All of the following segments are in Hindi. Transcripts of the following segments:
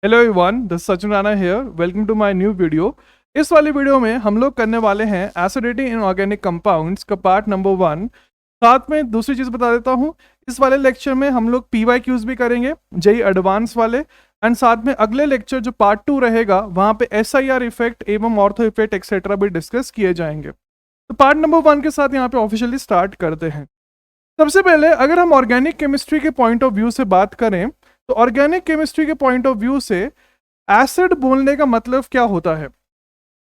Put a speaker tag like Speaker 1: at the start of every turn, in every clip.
Speaker 1: Hello everyone, this Sachin Rana here. Welcome to my new video. इस वाली वीडियो में हम लोग करने वाले हैं एसिडिटी इन ऑर्गेनिक कंपाउंड्स का पार्ट नंबर 1। साथ में दूसरी चीज़ बता देता हूँ, इस वाले लेक्चर में हम लोग PYQs भी करेंगे, जेई एडवांस वाले। एंड साथ में अगले लेक्चर जो पार्ट 2 रहेगा वहाँ पे SIR इफेक्ट एवं ऑर्थो इफेक्ट एक्सेट्रा भी डिस्कस किए जाएंगे। तो पार्ट नंबर 1 के साथ यहाँ पे ऑफिशियली स्टार्ट करते हैं। सबसे पहले अगर हम ऑर्गेनिक केमिस्ट्री के पॉइंट ऑफ व्यू से बात करें तो ऑर्गेनिक केमिस्ट्री के पॉइंट ऑफ व्यू से एसिड बोलने का मतलब क्या होता है।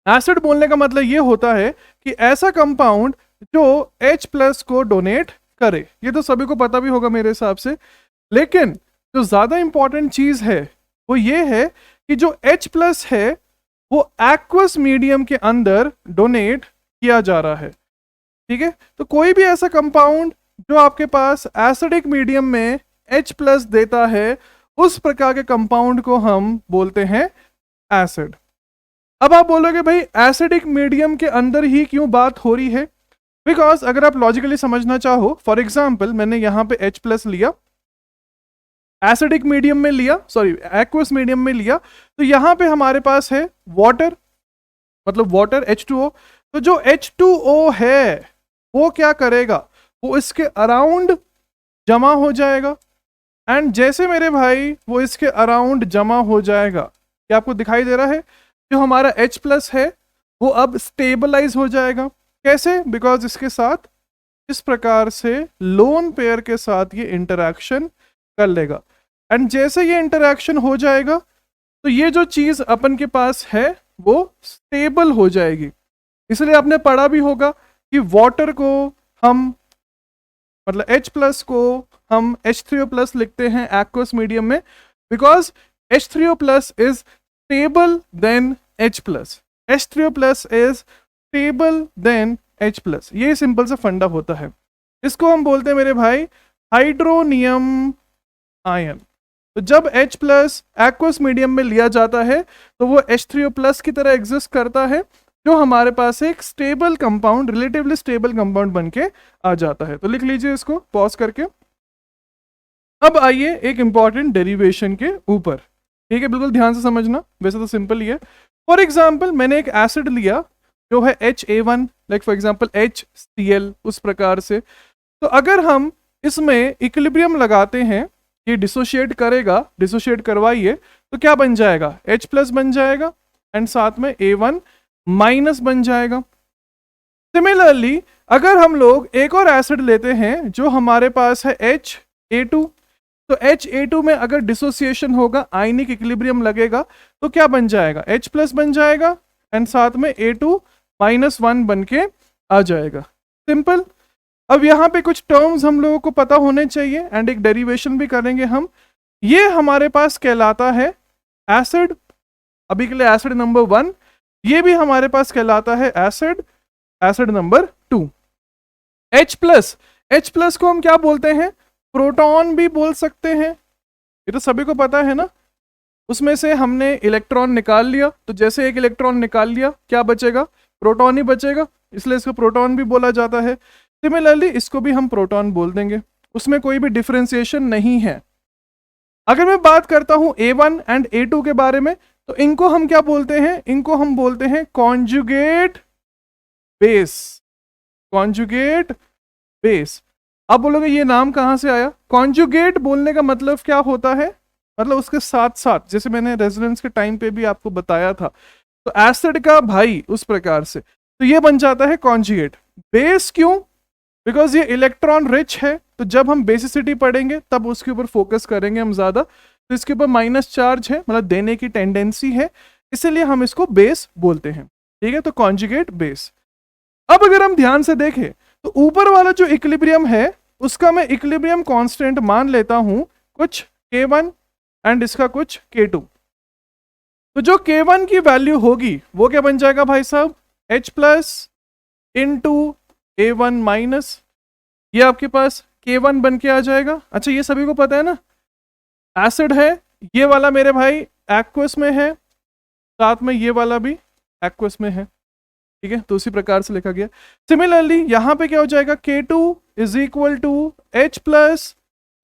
Speaker 1: एसिड बोलने का मतलब ये होता है कि ऐसा कंपाउंड जो H+ को डोनेट करे। ये तो सभी को पता भी होगा मेरे हिसाब से, लेकिन जो ज्यादा इंपॉर्टेंट चीज है वो ये है कि जो H+ है वो एक्वस मीडियम के अंदर डोनेट किया जा रहा है। ठीक है, तो कोई भी ऐसा कंपाउंड जो आपके पास एसिडिक मीडियम में H+ देता है, उस प्रकार के कंपाउंड को हम बोलते हैं एसिड। अब आप बोलोगे भाई एसिडिक मीडियम के अंदर ही क्यों बात हो रही है? बिकॉज अगर आप लॉजिकली समझना चाहो, फॉर एग्जाम्पल मैंने यहां पे H+ लिया, एसिडिक मीडियम में लिया, सॉरी एक्वस मीडियम में लिया, तो यहां पे हमारे पास है वाटर, मतलब वाटर H2O। तो जो H2O है वो क्या करेगा, वो इसके अराउंड जमा हो जाएगा। एंड जैसे मेरे भाई वो इसके अराउंड जमा हो जाएगा, क्या आपको दिखाई दे रहा है जो हमारा H+ है वो अब स्टेबलाइज हो जाएगा। कैसे? बिकॉज इसके साथ इस प्रकार से लोन पेयर के साथ ये इंटरेक्शन कर लेगा। एंड जैसे ये इंटरेक्शन हो जाएगा तो ये जो चीज अपन के पास है वो स्टेबल हो जाएगी। इसलिए आपने पढ़ा भी होगा कि वाटर को हम, मतलब H+ को हम H3O+ लिखते हैं एक्वस मीडियम में, because H3O+ is stable then H+। H3O+ is stable then H+। ये सिंपल सा फंडा होता है। इसको हम बोलते हैं मेरे भाई हाइड्रोनियम आयन। तो जब H+ एक्वस मीडियम में लिया जाता है तो वो H3O+ की तरह एग्जिस्ट करता है, जो हमारे पास एक stable compound, relatively stable compound बन के आ जाता है। तो लिख लीजिए इसको पॉज करके। अब आइए एक इंपॉर्टेंट डेरिवेशन के ऊपर। ठीक है, बिल्कुल ध्यान से समझना, वैसे तो सिंपल ही है। फॉर एग्जाम्पल मैंने एक एसिड लिया जो है HA1, like for example HCl, उस प्रकार से। तो अगर हम इसमें इक्विलिब्रियम लगाते हैं, ये डिसोशिएट करेगा, डिसोशिएट करवाइए, तो क्या बन जाएगा? H+ बन जाएगा एंड साथ में A1- बन जाएगा। सिमिलरली अगर हम लोग एक और एसिड लेते हैं जो हमारे पास है HA2, तो HA2 में अगर डिसोसिएशन होगा, आयनिक इक्विलिब्रियम लगेगा, तो क्या बन जाएगा? H+ बन जाएगा एंड साथ में A2-1 बन के आ जाएगा। सिंपल। अब यहाँ पे कुछ टर्म्स हम लोगों को पता होने चाहिए एंड एक डेरिवेशन भी करेंगे हम। ये हमारे पास कहलाता है एसिड, अभी के लिए एसिड नंबर 1। ये भी हमारे पास कहलाता है एसिड, एसिड नंबर 2। H+ को हम क्या बोलते हैं? प्रोटॉन भी बोल सकते हैं, ये तो सभी को पता है ना। उसमें से हमने इलेक्ट्रॉन निकाल लिया, तो जैसे एक इलेक्ट्रॉन निकाल लिया क्या बचेगा? प्रोटॉन ही बचेगा, इसलिए इसको प्रोटॉन भी बोला जाता है। सिमिलरली इसको भी हम प्रोटॉन बोल देंगे, उसमें कोई भी डिफरेंशिएशन नहीं है। अगर मैं बात करता हूं A1 एंड A2 के बारे में, तो इनको हम क्या बोलते हैं? इनको हम बोलते हैं कॉन्जुगेट बेस। Conjugate base. आप बोलोगे ये नाम कहां से आया? कॉन्जुगेट बोलने का मतलब क्या होता है? मतलब उसके साथ साथ, जैसे मैंने रेजोनेंस के टाइम पे भी आपको बताया था, तो एसिड का भाई उस प्रकार से, तो ये बन जाता है कॉन्जुगेट बेस। क्यों? बिकॉज ये इलेक्ट्रॉन रिच है, तो जब हम बेसिसिटी पढ़ेंगे तब उसके ऊपर फोकस करेंगे हम ज्यादा। तो इसके ऊपर माइनस चार्ज है, मतलब देने की टेंडेंसी है, इसीलिए हम इसको बेस बोलते हैं। ठीक है, तो कॉन्जुगेट बेस। अब अगर हम ध्यान से देखें तो ऊपर वाला जो इक्विलिब्रियम है उसका मैं इक्विलिब्रियम कांस्टेंट मान लेता हूं कुछ K1 एंड इसका कुछ K2। तो जो K1 की वैल्यू होगी वो क्या बन जाएगा भाई साहब? H+ इंटू A1-, ये आपके पास K1 बन के आ जाएगा। अच्छा, ये सभी को पता है ना, एसिड है, ये वाला मेरे भाई एक्वस में है, साथ में ये वाला भी एक्वस में है। ठीक है, तो उसी प्रकार से लिखा गया। सिमिलरली यहां पे क्या हो जाएगा? K2 is equal to H+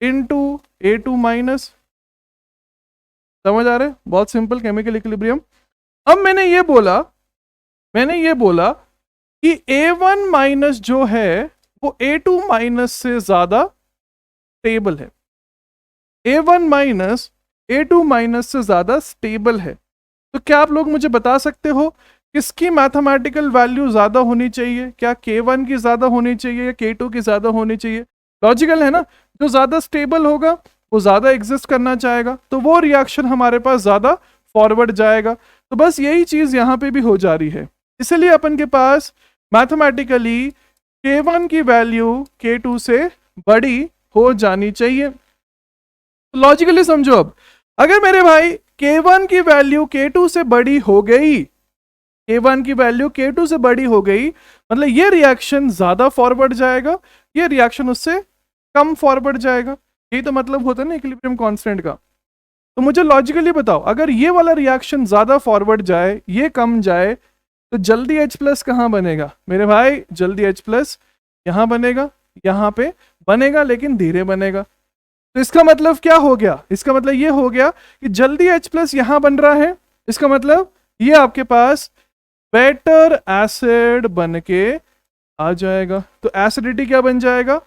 Speaker 1: into A2-। समझ आ रहा है? बहुत सिंपल केमिकल इक्विलिब्रियम। अब मैंने ये बोला कि A1 माइनस जो है वो A2 माइनस से ज्यादा स्टेबल है। A1 माइनस A2 माइनस से ज्यादा स्टेबल है। तो क्या आप लोग मुझे बता सकते हो किसकी मैथमेटिकल वैल्यू ज्यादा होनी चाहिए? क्या K1 की ज्यादा होनी चाहिए या K2 की ज्यादा होनी चाहिए? लॉजिकल है ना, जो ज्यादा स्टेबल होगा वो ज्यादा एग्जिस्ट करना चाहेगा, तो वो रिएक्शन हमारे पास ज्यादा फॉरवर्ड जाएगा। तो बस यही चीज यहाँ पे भी हो जा रही है, इसलिए अपन के पास मैथमेटिकली K1 की वैल्यू K2 से बड़ी हो जानी चाहिए। लॉजिकली समझो, अब अगर मेरे भाई K1 की वैल्यू K2 से बड़ी हो गई, K1 की वैल्यू K2 से बड़ी हो गई, मतलब ये रिएक्शन ज्यादा फॉरवर्ड जाएगा, ये रिएक्शन उससे कम फॉरवर्ड जाएगा। यही तो मतलब होता है ना इक्विलिब्रियम कांस्टेंट का। तो मुझे लॉजिकली बताओ, अगर ये वाला रिएक्शन ज्यादा फॉरवर्ड जाए, ये कम जाए, तो जल्दी H प्लस कहाँ बनेगा मेरे भाई? जल्दी H प्लस यहाँ बनेगा, यहाँ पे बनेगा, लेकिन धीरे बनेगा। तो इसका मतलब क्या हो गया? इसका मतलब ये हो गया कि जल्दी H प्लस यहां बन रहा है, इसका मतलब ये आपके पास बेटर एसिड बन के आ जाएगा। तो एसिडिटी क्या बन जाएगा?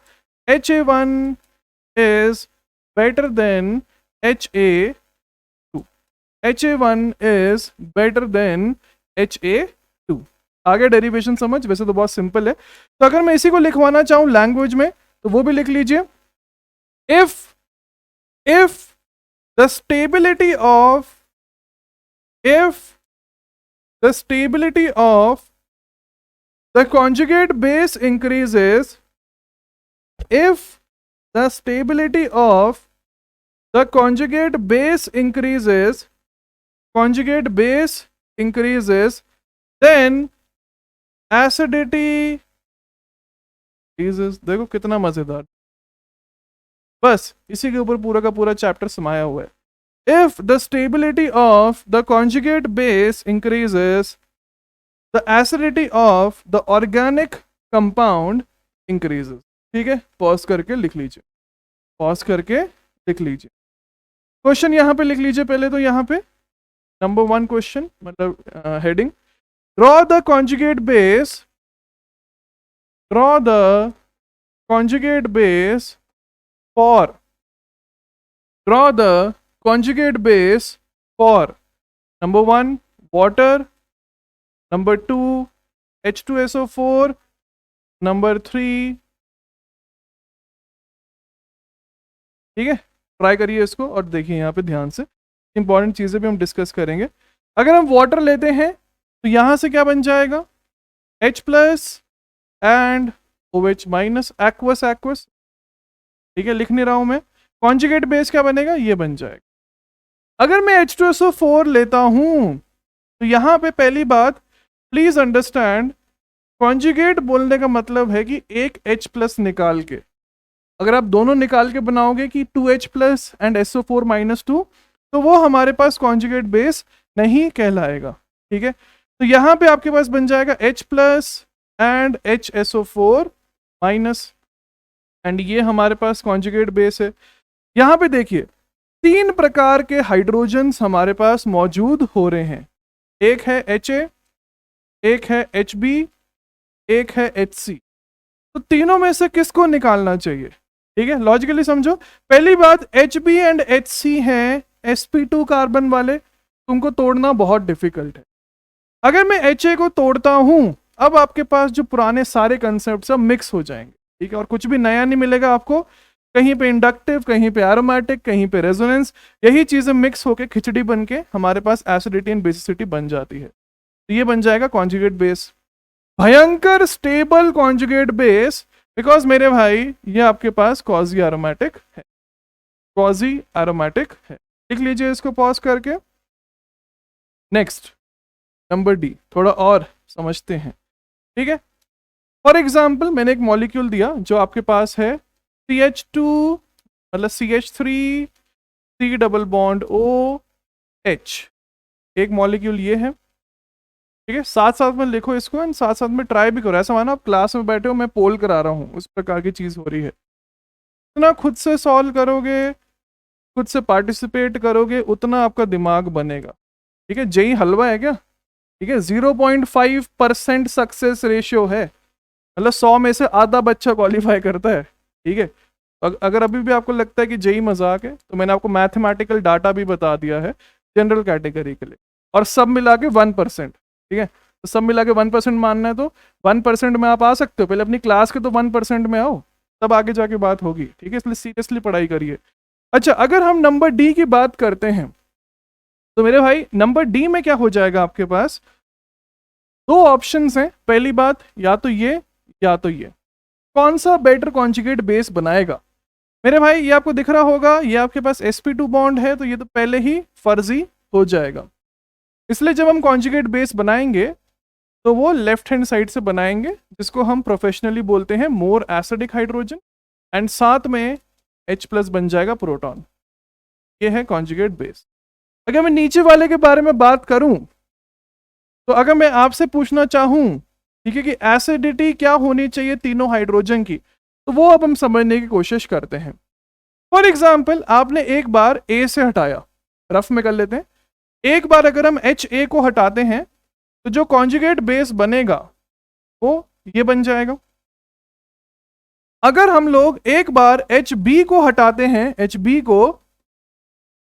Speaker 1: HA1 is better then HA2। HA1 is better then HA2। आगे डेरिवेशन समझ, वैसे तो बहुत सिंपल है। तो अगर मैं इसी को लिखवाना चाहूं लैंग्वेज में तो वो भी लिख लीजिए। if the stability of the conjugate base increases, if the stability of the conjugate base increases, then acidity increases। देखो कितना मजेदार, बस इसी के ऊपर पूरा का पूरा चैप्टर समाया हुआ है। If the stability of the conjugate base increases, the acidity of the organic compound increases। ठीक है, पॉज करके लिख लीजिए, पॉज करके लिख लीजिए। क्वेश्चन यहाँ पे लिख लीजिए पहले तो, यहाँ पे नंबर 1 क्वेश्चन, मतलब heading, draw the conjugate base, draw the conjugate base for, draw the conjugate base for number 1 water, number 2 H2SO4, number 3। ठीक है, ट्राई करिए इसको और देखिए यहाँ पे ध्यान से, इंपॉर्टेंट चीजें भी हम डिस्कस करेंगे। अगर हम वाटर लेते हैं तो यहां से क्या बन जाएगा? H plus and OH minus, aqueous aqueous. ठीक है, लिख नहीं रहा हूं मैं। कॉन्जुगेट बेस क्या बनेगा? ये बन जाएगा। अगर मैं H2SO4 लेता हूं तो यहां पे पहली बात प्लीज अंडरस्टैंड, कॉन्जुगेट बोलने का मतलब है कि एक H प्लस निकाल के, अगर आप दोनों निकाल के बनाओगे कि 2H plus and SO4 minus 2, तो वो हमारे पास कॉन्जुगेट बेस नहीं कहलाएगा। ठीक है, तो यहां पे आपके पास बन जाएगा H plus and HSO4 minus, and ये हमारे पास कॉन्जुगेट बेस है। यहां पे देखिए 3 प्रकार के हाइड्रोजन्स हमारे पास मौजूद हो रहे हैं, एक है HA, एक है HB, एक है HC। तो तीनों में से किसको निकालना चाहिए? ठीक है, लॉजिकली समझो। पहली बात, HB एंड HC हैं sp2 कार्बन वाले, तुमको तोड़ना बहुत डिफिकल्ट है। अगर मैं HA को तोड़ता हूं, अब आपके पास जो पुराने सारे कंसेप्ट सब मिक्स हो जाएंगे। ठीक है, और कुछ भी नया नहीं मिलेगा आपको, कहीं पे इंडक्टिव, कहीं पे एरोमेटिक, कहीं पे रेजोनेंस, यही चीजें मिक्स होके खिचड़ी बन के हमारे पास एसिडिटी एंड बेसिसिटी बन जाती है। तो ये बन जाएगा कॉन्जुगेट बेस, भयंकर स्टेबल कॉन्जुगेट बेस, बिकॉज मेरे भाई ये आपके पास क्वाजी एरोमेटिक है, क्वाजी एरोमेटिक है। लिख लीजिए इसको पॉज करके। नेक्स्ट नंबर डी, थोड़ा और समझते हैं। ठीक है, फॉर एग्जाम्पल मैंने एक मॉलिक्यूल दिया जो आपके पास है CH2 मतलब CH3 C double bond OH, एक मॉलिक्यूल ये है। ठीक है, साथ साथ में लिखो इसको एंड साथ साथ में ट्राई भी करो। ऐसा मानो आप क्लास में बैठे हो, मैं पोल करा रहा हूँ, उस प्रकार की चीज हो रही है। इतना खुद से सॉल्व करोगे, खुद से पार्टिसिपेट करोगे उतना आपका दिमाग बनेगा। ठीक है, जेई हलवा है क्या? ठीक है, 0.5% सक्सेस रेशियो है, मतलब 100 में से आधा बच्चा क्वालिफाई करता है। ठीक है, अगर अभी भी आपको लगता है कि जेई मजाक है, तो मैंने आपको मैथमेटिकल डाटा भी बता दिया है जनरल कैटेगरी के लिए, और सब मिला के 1%। ठीक है, तो सब मिला के 1% मानना है तो 1% में आप आ सकते हो, पहले अपनी क्लास के तो 1% में आओ, तब आगे जाके बात होगी। ठीक है, इसलिए सीरियसली पढ़ाई करिए। अच्छा, अगर हम नंबर डी की बात करते हैं तो मेरे भाई नंबर डी में क्या हो जाएगा, आपके पास दो ऑप्शंस हैं। पहली बात, या तो ये या तो ये, कौन सा बेटर कॉन्जुगेट बेस बनाएगा? मेरे भाई ये आपको दिख रहा होगा, ये आपके पास sp2 बॉन्ड है, तो ये तो पहले ही फर्जी हो जाएगा। इसलिए जब हम कॉन्जुगेट बेस बनाएंगे तो वो लेफ्ट हैंड साइड से बनाएंगे, जिसको हम प्रोफेशनली बोलते हैं मोर एसिडिक हाइड्रोजन, एंड साथ में H+ बन जाएगा प्रोटॉन। ये है कॉन्जुगेट बेस। अगर मैं नीचे वाले के बारे में बात करूं, तो अगर मैं आपसे पूछना चाहूं, ठीक है, कि एसिडिटी क्या होनी चाहिए तीनों हाइड्रोजन की, तो वो अब हम समझने की कोशिश करते हैं। फॉर एग्जाम्पल, आपने एक बार ए से हटाया, रफ में कर लेते हैं, एक बार अगर हम HA को हटाते हैं तो जो कॉन्जुगेट बेस बनेगा वो ये बन जाएगा। अगर हम लोग एक बार HB को हटाते हैं, HB को,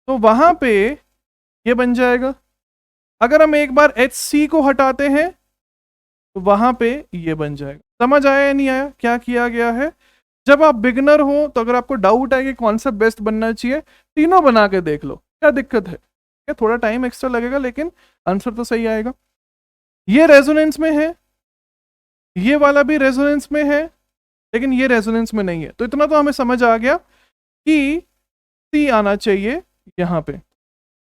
Speaker 1: तो वहां पे ये बन जाएगा। अगर हम एक बार HC को हटाते हैं तो वहां पे ये बन जाएगा। समझ आया या नहीं आया क्या किया गया है? जब आप बिगनर हो तो अगर आपको डाउट है कि कौन सा बेस्ट बनना चाहिए, तीनों बना के देख लो, क्या दिक्कत है? थोड़ा टाइम एक्स्ट्रा लगेगा लेकिन आंसर तो सही आएगा। ये रेजोनेंस में है, ये वाला भी रेजोनेंस में है, लेकिन ये रेजोनेंस में नहीं है। तो इतना तो हमें समझ आ गया कि सी आना चाहिए यहां पे।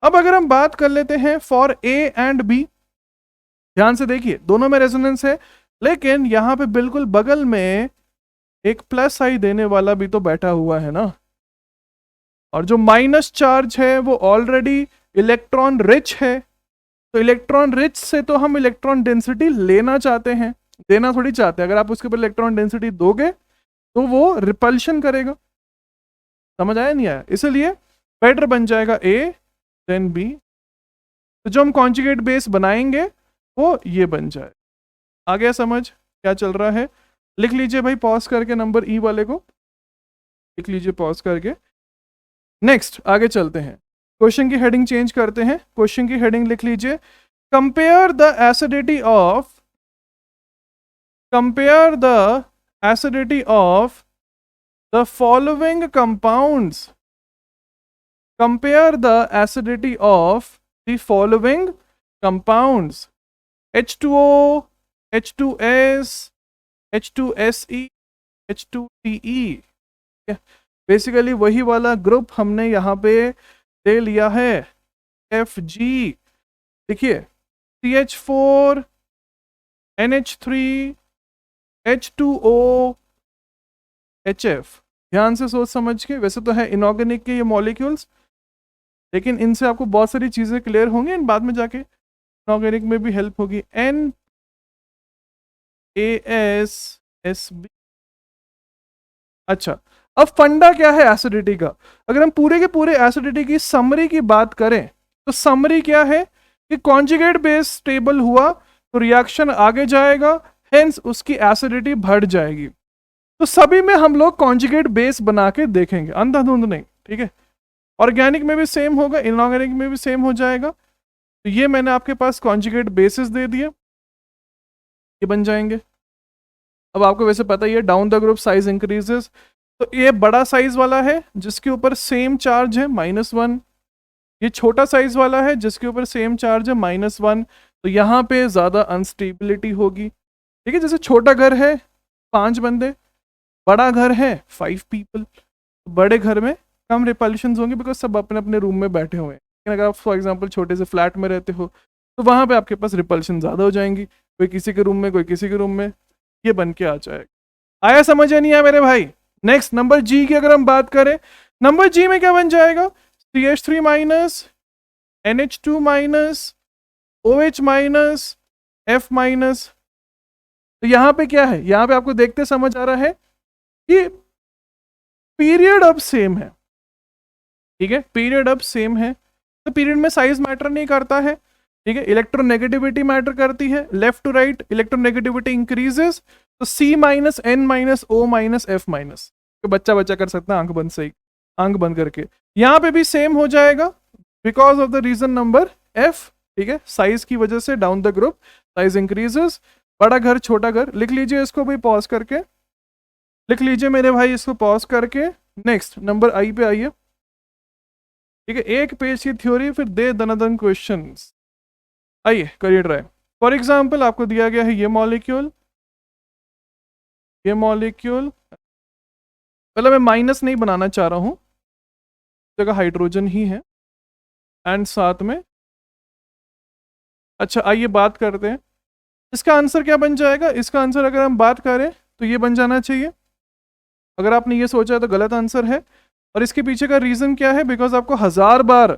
Speaker 1: अब अगर हम बात कर लेते हैं फॉर ए एंड बी, ध्यान से देखिए, दोनों में रेजोनेंस है, लेकिन यहां पे बिल्कुल बगल में एक प्लस आई देने वाला भी तो बैठा हुआ है ना, और जो माइनस चार्ज है वो ऑलरेडी इलेक्ट्रॉन रिच है। तो इलेक्ट्रॉन रिच से तो हम इलेक्ट्रॉन डेंसिटी लेना चाहते हैं, देना थोड़ी चाहते हैं। अगर आप उसके ऊपर इलेक्ट्रॉन डेंसिटी दोगे तो वो रिपल्शन करेगा। समझ आया नहीं आया? इसलिए बेटर बन जाएगा ए देन बी। तो जो हम कॉन्जुगेट बेस बनाएंगे वो ये बन जाए। आ गया समझ क्या चल रहा है? लिख लीजिए भाई पॉज करके, नंबर ई वाले को लिख लीजिए पॉज करके। नेक्स्ट आगे चलते हैं, क्वेश्चन की हेडिंग चेंज करते हैं। क्वेश्चन की हेडिंग लिख लीजिए, compare the acidity of the following compounds. Compare the acidity of the following compounds: H2O, H2S, H2SE, H2TE। Basically वही वाला ग्रुप हमने यहाँ पे ले लिया है, FG। देखिए, CH4, NH3, H2O, HF। ध्यान से सोच समझ के, वैसे तो है इनऑर्गेनिक के ये मॉलिक्यूल्स, लेकिन इनसे आपको बहुत सारी चीजें क्लियर होंगी, इन बाद में जाके इनऑर्गेनिक में भी हेल्प होगी। NaSSB। अच्छा, अब फंडा क्या है एसिडिटी का? अगर हम पूरे के पूरे एसिडिटी की समरी की बात करें तो समरी क्या है कि कॉन्जुगेट बेस स्टेबल हुआ तो रिएक्शन आगे जाएगा, हेंस उसकी एसिडिटी बढ़ जाएगी। तो सभी में हम लोग कॉन्जुगेट बेस बना के देखेंगे, अंधाधुंध नहीं। ठीक है, ऑर्गेनिक में भी सेम होगा, इनऑर्गेनिक में भी सेम हो जाएगा। तो ये मैंने आपके पास कॉन्जुगेट बेसिस दे दिए, ये बन जाएंगे। अब आपको वैसे पता ही है, down the group size increases. तो ये बड़ा साइज वाला है जिसके ऊपर सेम चार्ज है -1, ये छोटा साइज वाला है जिसके ऊपर सेम चार्ज है -1। तो यहाँ पे ज्यादा अनस्टेबिलिटी होगी। ठीक है, जैसे छोटा घर है 5 बंदे, बड़ा घर है 5 पीपल। बड़े घर में कम रिपल्शंस होंगे बिकॉज सब अपने अपने रूम में बैठे हुए हैं। लेकिन अगर आप फॉर एग्जांपल छोटे से फ्लैट में रहते हो तो वहां पे आपके पास रिपल्शन ज़्यादा हो जाएंगी, कोई किसी के रूम में कोई किसी के रूम में, ये बन के आ जाएगा। आया समझ या नहीं आया मेरे भाई? नेक्स्ट नंबर जी की अगर हम बात करें, नंबर जी में क्या बन जाएगा? CH3 minus, NH2 minus, OH minus, F minus. तो यहाँ पे क्या है? यहाँ पे आपको देखते समझ आ रहा है कि पीरियड अब सेम है। ठीक है, पीरियड अब सेम है, तो पीरियड में साइज मैटर नहीं करता है। ठीक है, इलेक्ट्रोनेगेटिविटी मैटर करती है, left to right electronegativity increases, तो C minus N minus O minus F minus, तो बच्चा बच्चा कर सकता है आंख बंद से ही, आंख बंद करके। यहाँ पे भी सेम हो जाएगा because of the reason number F। ठीक है, साइज की वजह से down the group size increases, बड़ा घर छोटा घर, लिख लीजिए इसको भाई पॉज करके, लिख लीजिए मेरे भाई इसको पॉज करके। नेक्स्ट नंबर आई पे आइए। ठीक है, एक पेज की थ्योरी फिर दे दनादन क्वेश्चंस, आइए करिए ट्राई। फॉर एग्जाम्पल आपको दिया गया है ये मॉलिक्यूल, पहले मैं माइनस नहीं बनाना चाह रहा हूँ, जगह हाइड्रोजन ही है एंड साथ में, अच्छा आइए बात करते हैं इसका आंसर क्या बन जाएगा। इसका आंसर अगर हम बात करें तो ये बन जाना चाहिए, अगर आपने ये सोचा है तो गलत आंसर है। और इसके पीछे का रीजन क्या है, बिकॉज आपको 1000 बार,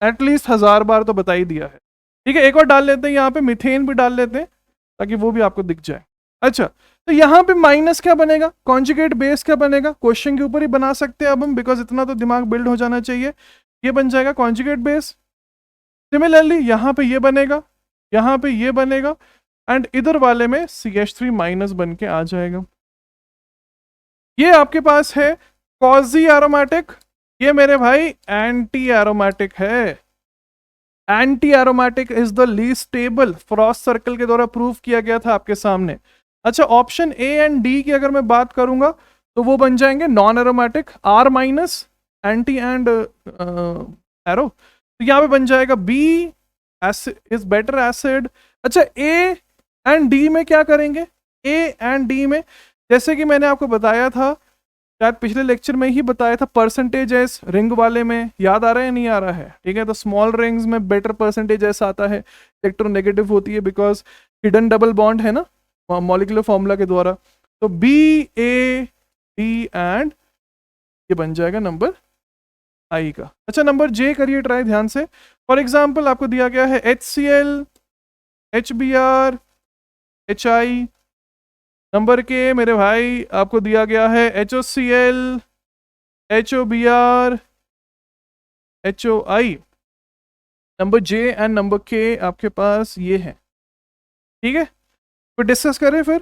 Speaker 1: एटलीस्ट 1000 बार तो बता ही दिया है। ठीक है, एक और डाल लेते हैं यहाँ पे, मिथेन भी डाल लेते हैं ताकि वो भी आपको दिख जाए। अच्छा, तो यहाँ पे माइनस क्या बनेगा, कॉन्जुगेट बेस क्या बनेगा, क्वेश्चन के ऊपर ही बना सकते हैं अब हम, बिकॉज इतना तो दिमाग बिल्ड हो जाना चाहिए। ये बन जाएगा कॉन्जुगेट बेस। सिमिलरली यहाँ पे ये बनेगा, यहाँ पे ये बनेगा, एंड इधर वाले में CH3 माइनस बन के आ जाएगा। ये आपके पास है क्वाजी एरोमेटिक, ये मेरे भाई एंटी एरोमेटिक है। Anti aromatic is the least stable, Frost circle के द्वारा प्रूव किया गया था आपके सामने। अच्छा, ऑप्शन ए एंड डी की अगर मैं बात करूंगा तो वो बन जाएंगे non aromatic, R minus anti and arrow, तो यहाँ पे बन जाएगा बी इज बेटर एसिड। अच्छा, ए एंड डी में क्या करेंगे, ए एंड डी में जैसे कि मैंने आपको बताया था, शायद पिछले लेक्चर में ही बताया था, परसेंटेज एस रिंग वाले में, याद आ रहा है नहीं आ रहा है। ठीक है, तो स्मॉल रिंग्स में बेटर परसेंटेज एस आता है, इलेक्ट्रोनेगेटिव होती है बिकॉज हिडन डबल बॉन्ड है ना मॉलिक्यूलर फॉर्मूला के द्वारा। तो बी ए डी एंड ये बन जाएगा नंबर आई का। अच्छा, नंबर जे करिए ट्राई ध्यान से। फॉर एग्जाम्पल आपको दिया गया है HCl, HBr, HI। नंबर के मेरे भाई आपको दिया गया है HOCl, HOBr, HOI। Number J and number के आपके पास ये है। ठीक है, तो डिस्कस करें फिर।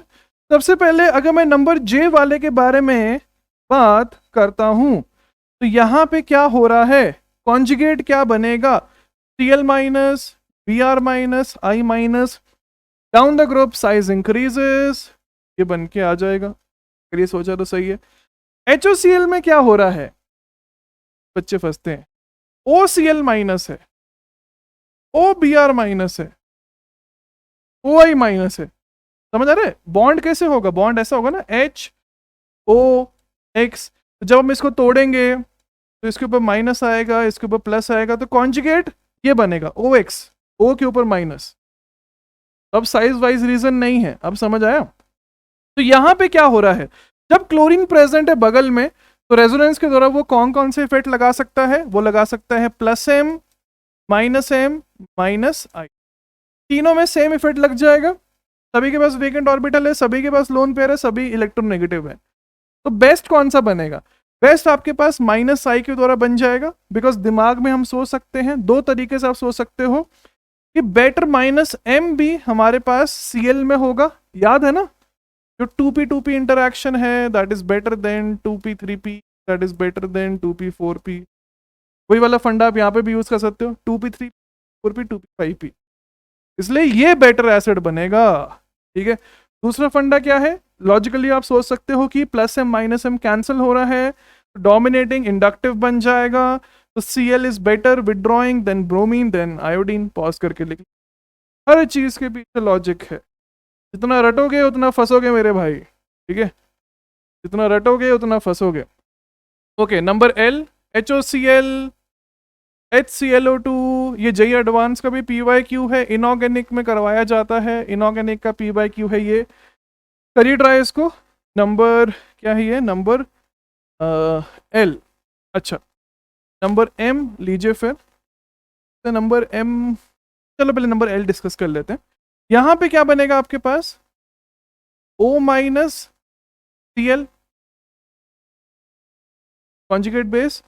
Speaker 1: सबसे पहले अगर मैं नंबर जे वाले के बारे में बात करता हूं तो यहां पे क्या हो रहा है, कॉन्जुगेट क्या बनेगा, Cl minus, Br minus, I minus, down the group size increases, ये बन के आ जाएगा। अगर ये सोचा तो सही है। HOCl में क्या हो रहा है, बच्चे फंसते हैं, OCl माइनस है, OBr माइनस है, OI माइनस है, समझ आ रहा है। बॉन्ड कैसे होगा, बॉन्ड ऐसा होगा ना HOX, जब हम इसको तोड़ेंगे तो इसके ऊपर माइनस आएगा, इसके ऊपर प्लस आएगा, तो कॉन्जुगेट ये बनेगा OX, O के ऊपर माइनस। अब साइज वाइज रीजन नहीं है, अब समझ आया। तो यहां पे क्या हो रहा है, जब क्लोरीन प्रेजेंट है बगल में तो रेजोनेंस के द्वारा वो कौन कौन से इफेक्ट लगा सकता है, वो लगा सकता है +M, -M, -I, तीनों में सेम इफेक्ट लग जाएगा। सभी के पास वेकेंट ऑर्बिटल है, सभी के पास लोन पेयर है, सभी इलेक्ट्रोनेगेटिव है। तो बेस्ट कौन सा बनेगा, बेस्ट आपके पास -I के द्वारा बन जाएगा, बिकॉज दिमाग में हम सोच सकते हैं दो तरीके से, आप सोच सकते हो कि बेटर -M भी हमारे पास Cl में होगा, याद है ना, जो 2p2p इंटरैक्शन है that is better then 2p3p, that is better then 2p4p, वही वाला फंडा आप यहाँ पे भी यूज कर सकते हो, 2p3 4p 2p5p, इसलिए ये बेटर एसिड बनेगा। ठीक है, दूसरा फंडा क्या है, लॉजिकली आप सोच सकते हो कि +M -M कैंसिल हो रहा है, डोमिनेटिंग इंडक्टिव बन जाएगा, तो Cl is better withdrawing than bromine than iodine. Pause करके लिख, हर चीज के पीछे लॉजिक है, जितना रटोगे उतना फंसोगे मेरे भाई। ठीक है, जितना रटोगे उतना फंसोगे। Okay, number L, HOCl, HClO2, ये JEE एडवांस का भी PYQ है, इनऑर्गेनिक में करवाया जाता है, इनऑर्गेनिक का PYQ है ये, करिए ट्राई इसको। नंबर क्या है ये, नंबर L। अच्छा, नंबर M लीजिए फिर, तो नंबर M, चलो पहले नंबर L डिस्कस कर लेते हैं। यहां पे क्या बनेगा आपके पास, O minus Cl conjugate base,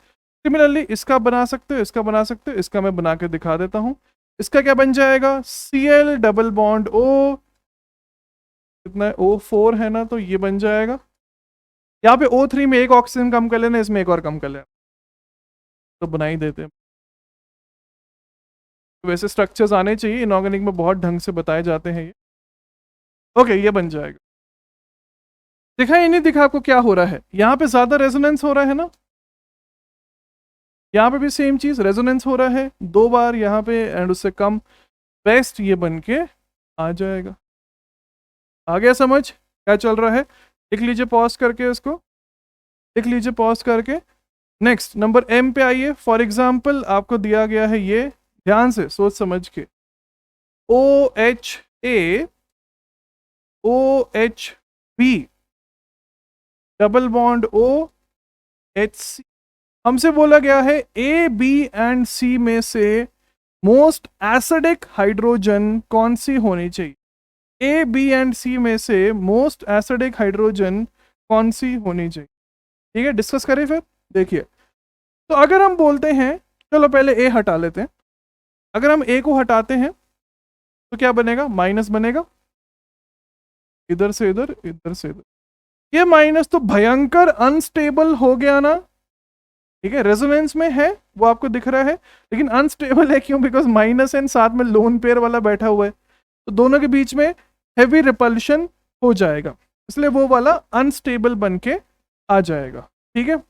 Speaker 1: similarly इसका बना सकते हो, इसका बना सकते हो, इसका मैं बना के दिखा देता हूं। इसका क्या बन जाएगा, Cl डबल बॉन्ड O, कितना O4 है ना, तो ये बन जाएगा। यहाँ पे O3 में एक ऑक्सीजन कम कर लेना, इसमें एक और कम कर लेना, तो बना ही देते हैं। तो वैसे स्ट्रक्चर्स आने चाहिए, इनऑर्गेनिक में बहुत ढंग से बताए जाते हैं ये। ओके, ये बन जाएगा। दिखा या नहीं दिखा आपको क्या हो रहा है, यहाँ पे ज्यादा रेजोनेंस हो रहा है ना, यहाँ पे भी सेम चीज रेजोनेंस हो रहा है 2 बार यहाँ पे, एंड उससे कम बेस्ट ये बन के आ जाएगा। आ गया समझ क्या चल रहा है? लिख लीजिए पॉज करके, इसको लिख लीजिए पॉज करके। नेक्स्ट नंबर M पे आइए। फॉर एग्जाम्पल आपको दिया गया है ये, ध्यान से सोच समझ के, OHA OHB double bond OHC। हमसे बोला गया है A, B एंड C में से मोस्ट एसिडिक हाइड्रोजन कौन सी होनी चाहिए। A, B एंड C में से मोस्ट एसिडिक हाइड्रोजन कौन सी होनी चाहिए। ठीक है, डिस्कस करें फिर। देखिए, तो अगर हम बोलते हैं, चलो पहले A हटा लेते हैं। अगर हम A को हटाते हैं तो क्या बनेगा, माइनस बनेगा, इधर से इधर, इधर से इधर। ये माइनस तो भयंकर अनस्टेबल हो गया ना। ठीक है, रेजोनेंस में है वो आपको दिख रहा है, लेकिन अनस्टेबल है क्यों, बिकॉज माइनस एंड साथ में लोन पेयर वाला बैठा हुआ है, तो दोनों के बीच में हैवी रिपल्शन हो जाएगा, इसलिए वो वाला अनस्टेबल बन के आ जाएगा। ठीक है,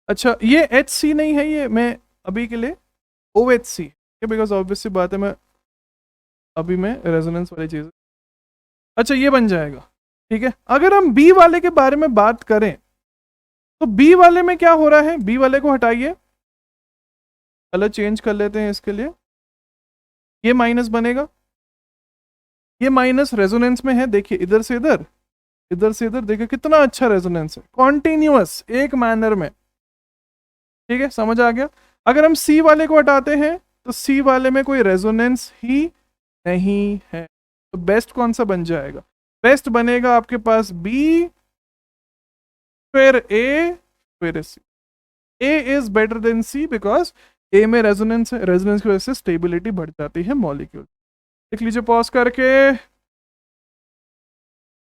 Speaker 1: अच्छा ये HC नहीं है, ये मैं अभी के लिए OHC, बिकॉज ऑब्वियस सी बात है, मैं अभी मैं रेजोनेंस वाली चीज, अच्छा ये बन जाएगा। ठीक है, अगर हम B वाले के बारे में बात करें तो B वाले में क्या हो रहा है, B वाले को हटाइए, कलर चेंज कर लेते हैं इसके लिए। ये माइनस बनेगा, ये माइनस रेजोनेंस में है, देखिए इधर से इधर, इधर से इधर, देखिए कितना अच्छा रेजोनेंस है, कॉन्टिन्यूअस एक मैनर में। ठीक है, समझ आ गया। अगर हम C वाले को हटाते हैं तो C वाले में कोई रेजोनेंस ही नहीं है, तो बेस्ट कौन सा बन जाएगा, बेस्ट बनेगा आपके पास B, फिर A, फिर C। A is better then C because A में रेजोनेंस है, रेजोनेंस की वजह से स्टेबिलिटी बढ़ जाती है मॉलिक्यूल। लिख लीजिए पॉज करके,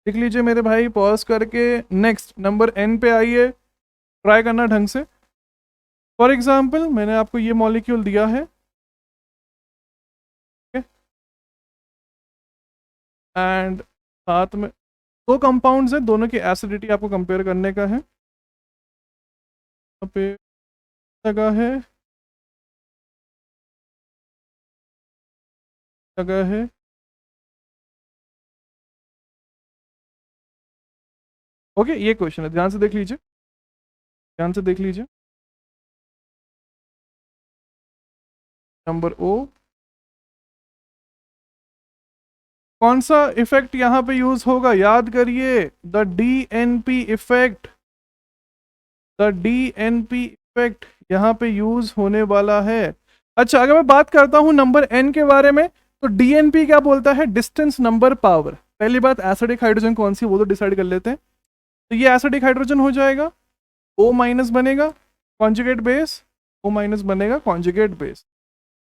Speaker 1: लिख लीजिए मेरे भाई पॉज करके। नेक्स्ट नंबर N पे आइए, ट्राई करना ढंग से। फॉर एग्जाम्पल मैंने आपको ये मॉलिक्यूल दिया है, एंड साथ में 2 कंपाउंड्स हैं, दोनों की एसिडिटी आपको कंपेयर करने का है। यहाँ पे जगह है, जगह है, ओके ये क्वेश्चन है, ध्यान से देख लीजिए, ध्यान से देख लीजिए। नंबर O, कौन सा इफेक्ट यहां पे यूज होगा, याद करिए, the DNP effect, the DNP effect यहां पे यूज होने वाला है। अच्छा अगर मैं बात करता हूं नंबर N के बारे में, तो DNP क्या बोलता है, डिस्टेंस नंबर पावर। पहली बात एसिडिक हाइड्रोजन कौन सी, वो तो डिसाइड कर लेते हैं। तो ये एसिडिक हाइड्रोजन हो जाएगा, O माइनस बनेगा कॉन्जुगेट बेस, O माइनस बनेगा कॉन्जुगेट बेस।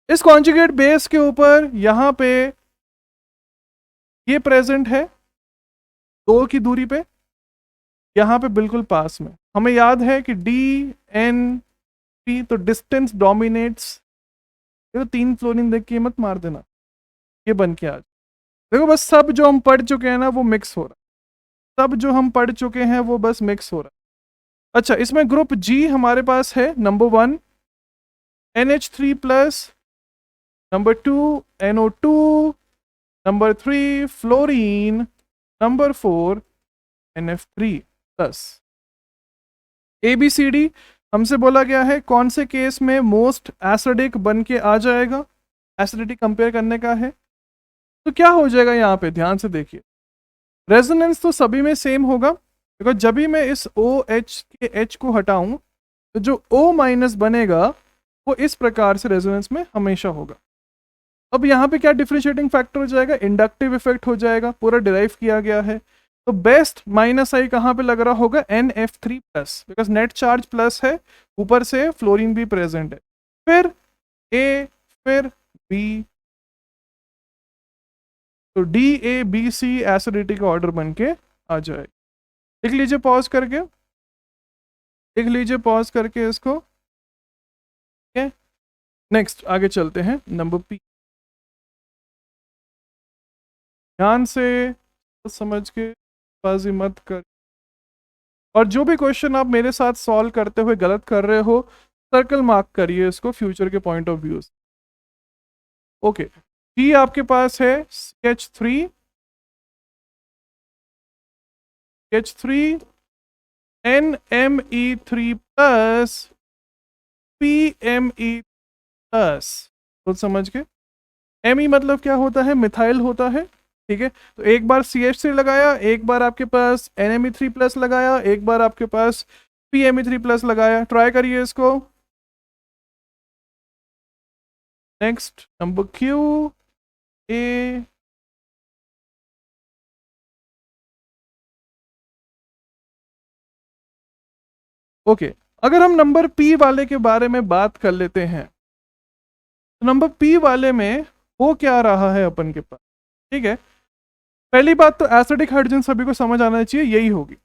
Speaker 1: इस कॉन्जुगेट बेस के ऊपर यहां पे ये प्रेजेंट है 2 की दूरी पे, यहां पे बिल्कुल पास में। हमें याद है कि DNP, तो डिस्टेंस डोमिनेट्स। ये तो 3 फ्लोरीन देख के मत मार देना, ये बन के आज देखो, बस सब जो हम पढ़ चुके हैं ना वो मिक्स हो रहा है, सब जो हम पढ़ चुके हैं वो बस मिक्स हो रहा है। अच्छा इसमें ग्रुप G हमारे पास है, number 1 NH3+, number 2 NO2, number 3 fluorine, number 4 NF3+। ABCD हमसे बोला गया है कौन से केस में मोस्ट एसिडिक बन के आ जाएगा, एसिडिटी कंपेयर करने का है। तो क्या हो जाएगा यहाँ पे, ध्यान से देखिए, रेजोनेंस तो सभी में सेम होगा, बिकॉज जब भी मैं इस OH के H को हटाऊं तो जो O माइनस बनेगा वो इस प्रकार से रेजोनेंस में हमेशा होगा। अब यहाँ पे क्या डिफरेंशिएटिंग फैक्टर हो जाएगा, इंडक्टिव इफेक्ट हो जाएगा, पूरा डिराइव किया गया है। तो बेस्ट माइनस आई कहाँ पे लग रहा होगा, NF3 plus, because net charge plus है, ऊपर से फ्लोरीन भी प्रेजेंट है। फिर ए, फिर बी, तो DABC एसिडिटी का ऑर्डर बन के आ जाए। लिख लीजिए पॉज करके, लिख लीजिए पॉज करके इसको। ठीक है, नेक्स्ट आगे चलते हैं, नंबर पी। ध्यान से समझ के बाजी मत कर, और जो भी क्वेश्चन आप मेरे साथ सॉल्व करते हुए गलत कर रहे हो, सर्कल मार्क करिए इसको फ्यूचर के पॉइंट ऑफ व्यू से। ओके, पी आपके पास है CH3, CH3 NMe3 plus PMe plus, कुछ समझ के। Me मतलब क्या होता है, मिथाइल होता है। ठीक है, तो एक बार CH3 लगाया, एक बार आपके पास NMe3 प्लस लगाया, एक बार आपके पास PMe3 प्लस लगाया। ट्राई करिए इसको। नेक्स्ट नंबर क्यू, ए, ओके। अगर हम नंबर पी वाले के बारे में बात कर लेते हैं, तो नंबर पी वाले में वो क्या रहा है अपन के पास। ठीक है, पहली बात तो एसिडिक हाइड्रोजन सभी को समझ आना चाहिए, यही होगी,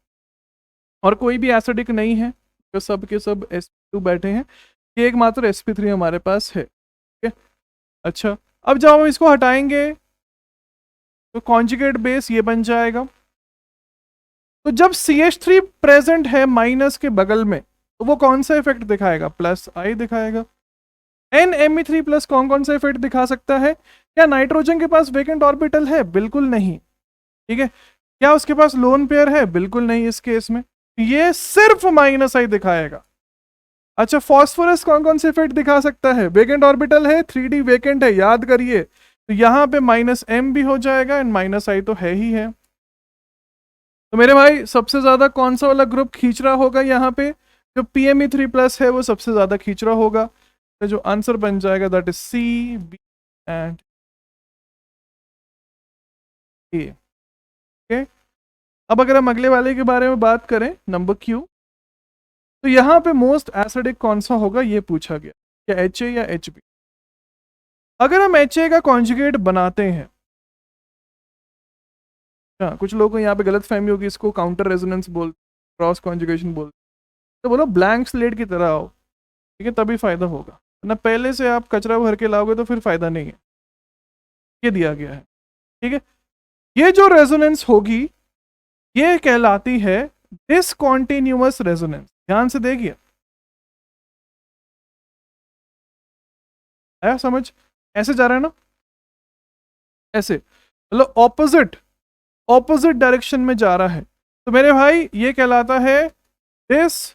Speaker 1: और कोई भी एसिडिक नहीं है, तो सब के सब sp2 बैठे हैं, ये एकमात्र sp3 हमारे पास है। ठीक है, अच्छा, अब जब हम इसको हटाएंगे तो कॉन्जुगेट बेस ये बन जाएगा। तो जब CH3 प्रेजेंट है माइनस के बगल में, तो वो कौन सा इफेक्ट दिखाएगा, प्लस आई दिखाएगा। NMe3 प्लस कौन कौन सा इफेक्ट दिखा सकता है, क्या नाइट्रोजन के पास वेकेंट ऑर्बिटल है, बिल्कुल नहीं। ठीक है, क्या उसके पास लोन पेयर है, बिल्कुल नहीं इस केस में, ये सिर्फ माइनस आई दिखाएगा। अच्छा, फॉस्फोरस कौन कौन से इफेक्ट दिखा सकता है, वेकेंट ऑर्बिटल है, 3D वेकेंट है, याद करिए, तो यहां पे -M भी हो जाएगा एंड माइनस आई तो है ही है। तो मेरे भाई सबसे ज्यादा कौन सा वाला ग्रुप खींच रहा होगा यहाँ पे, जो PMe3 प्लस है वो सबसे ज्यादा खींच रहा होगा। तो जो आंसर बन जाएगा that is C, B and A। Okay, अब अगर हम अगले वाले के बारे में बात करें, नंबर Q, तो यहाँ पे मोस्ट एसिडिक कौन सा होगा ये पूछा गया, क्या HA या HB। अगर हम HA का कॉन्जुगेट बनाते हैं, हाँ, कुछ लोगों को यहाँ पे गलत फहमी होगी, इसको काउंटर रेजोनेंस बोल, क्रॉस कॉन्जुगेशन बोल, तो बोलो ब्लैंक स्लेट की तरह आओ, ठीक है, तभी फायदा होगा, ना पहले से आप कचरा भर के लाओगे तो फिर फायदा नहीं है। ये दिया गया है। ठीक है, ये जो रेजोनेंस होगी ये कहलाती है डिसकॉन्टिन्यूअस रेजोनेंस। ध्यान से देखिए, आया समझ, ऐसे जा रहा है ना, ऐसे मतलब ऑपोजिट, ऑपोजिट डायरेक्शन में जा रहा है, तो मेरे भाई ये कहलाता है डिसकॉन्टिन्यूअस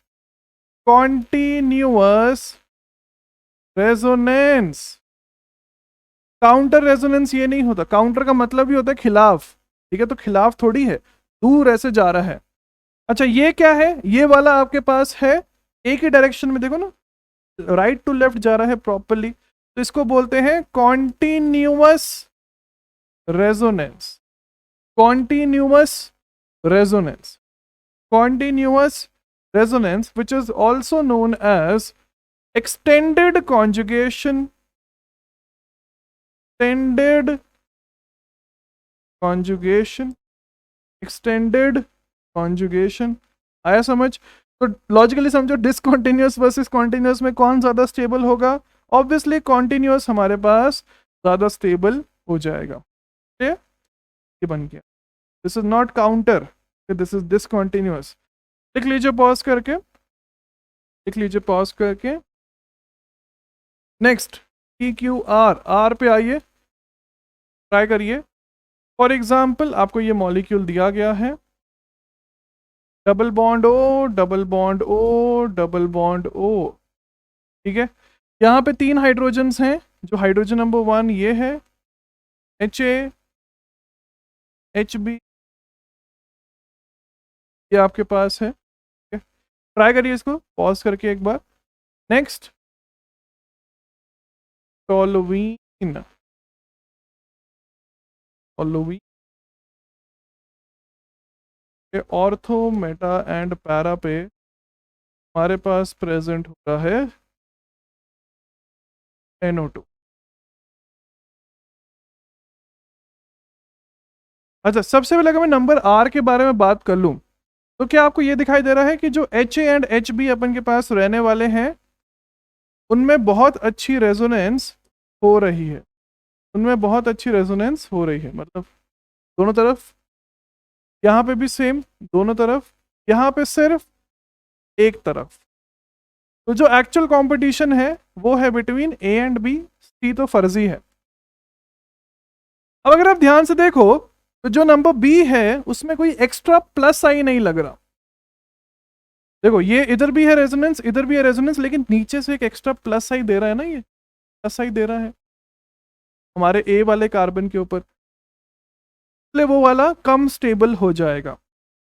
Speaker 1: रेजोनेंस। काउंटर रेजोनेंस ये नहीं होता, काउंटर का मतलब ही होता है खिलाफ। ठीक है, तो खिलाफ थोड़ी है, दूर ऐसे जा रहा है। अच्छा, ये क्या है, ये वाला आपके पास है एक ही डायरेक्शन में, देखो ना, राइट टू लेफ्ट जा रहा है प्रॉपरली, तो इसको बोलते हैं continuous resonance. Continuous resonance, continuous resonance which is also known as extended conjugation, extended conjugation, extended conjugation. आया समझ, तो लॉजिकली समझो, डिसकॉन्टिन्यूअस वर्सेस कॉन्टिन्यूअस में कौन ज्यादा स्टेबल होगा, ऑब्वियसली कॉन्टिन्यूअस हमारे पास ज्यादा स्टेबल हो जाएगा। ठीक है, ये बन गया, this is not counter, this is discontinuous. लिख लीजिए पॉज करके, लिख लीजिए पॉज करके। नेक्स्ट PQR, आर पे आइए, ट्राई करिए। फॉर एग्जाम्पल आपको ये मॉलिक्यूल दिया गया है, double bond O, double bond O, double bond O. ठीक है, यहाँ पे 3 हाइड्रोजन्स हैं, जो हाइड्रोजन नंबर 1 ये है, HA, HB, ये आपके पास है। ट्राई करिए इसको पॉज करके एक बार। नेक्स्ट टोलुइन, टोलुइन, ये ऑर्थो मेटा एंड पैरा पे हमारे पास प्रेजेंट हो रहा है NO2। अच्छा, सबसे पहले अगर मैं नंबर R के बारे में बात कर लूं तो क्या आपको ये दिखाई दे रहा है कि जो HA एंड HB अपन के पास रहने वाले हैं उनमें बहुत अच्छी रेजोनेंस हो रही है, उनमें बहुत अच्छी रेजोनेंस हो रही है, मतलब दोनों तरफ, यहाँ पे भी सेम, दोनों तरफ, यहाँ पे सिर्फ एक तरफ। तो जो एक्चुअल कंपटीशन है वो है between A and B, C तो फर्जी है। अब अगर आप ध्यान से देखो तो जो नंबर B है उसमें कोई एक्स्ट्रा प्लस आई नहीं लग रहा। देखो ये इधर भी है रेजोनेंस, इधर भी है रेजोनेंस, लेकिन नीचे से एक एक्स्ट्रा प्लस आई दे रहा है ना, ये प्लस आई दे रहा है हमारे A वाले कार्बन के ऊपर, इसलिए वो वाला कम स्टेबल हो जाएगा।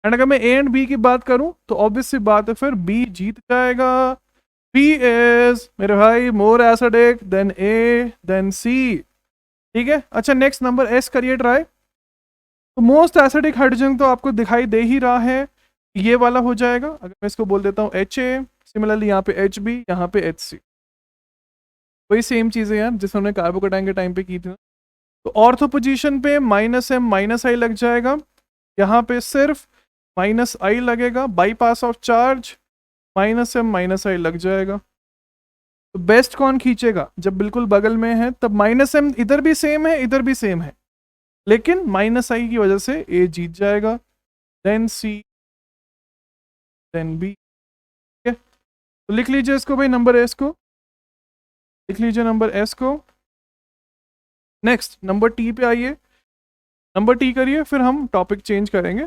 Speaker 1: एंड अगर मैं A एंड B की बात करूं तो ऑब्वियस सी बात है फिर B जीत जाएगा। B इज मेरे भाई more acidic than A than C। ठीक है, अच्छा नेक्स्ट नंबर S करिए ट्राई। तो मोस्ट एसिडिक हाइड्रोजन तो आपको दिखाई दे ही रहा है, ये वाला हो जाएगा। अगर मैं इसको बोल देता हूँ HA, सिमिलरली यहाँ पे HB, यहाँ पे HC, वही सेम चीज़ है यार जिस हमने कार्बोकेटाइन के टाइम पे की थी ना। तो ऑर्थो पोजीशन पे -M -I लग जाएगा, यहाँ पे सिर्फ -I लगेगा, bypass of charge -M -I लग जाएगा। तो बेस्ट कौन खींचेगा, जब बिल्कुल बगल में है तब -M इधर भी सेम है इधर भी सेम है, लेकिन -I की वजह से A जीत जाएगा, देन C देन B। ठीक है, तो लिख लीजिए इसको भाई, नंबर S को लिख लीजिए, नंबर S को। नेक्स्ट नंबर T पे आइए, नंबर T करिए, फिर हम टॉपिक चेंज करेंगे।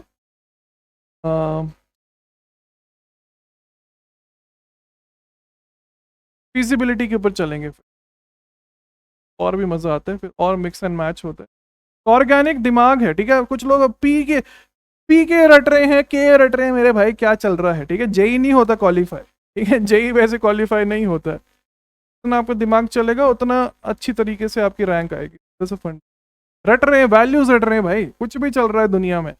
Speaker 1: फिजिबिलिटी के ऊपर चलेंगे, फिर और भी मज़ा आता है, फिर और मिक्स एंड मैच होता है। ऑर्गेनिक दिमाग है, ठीक है, कुछ लोग पी के रट रहे हैं, के रट रहे हैं, मेरे भाई क्या चल रहा है। ठीक है, जेई नहीं होता क्वालिफाई, ठीक है, जेई वैसे क्वालिफाई नहीं होता है। जितना आपका दिमाग चलेगा उतना अच्छी तरीके से आपकी रैंक आएगी। जैसे फंड रट रहे हैं, वैल्यूज रट रहे हैं भाई, कुछ भी चल रहा है दुनिया में।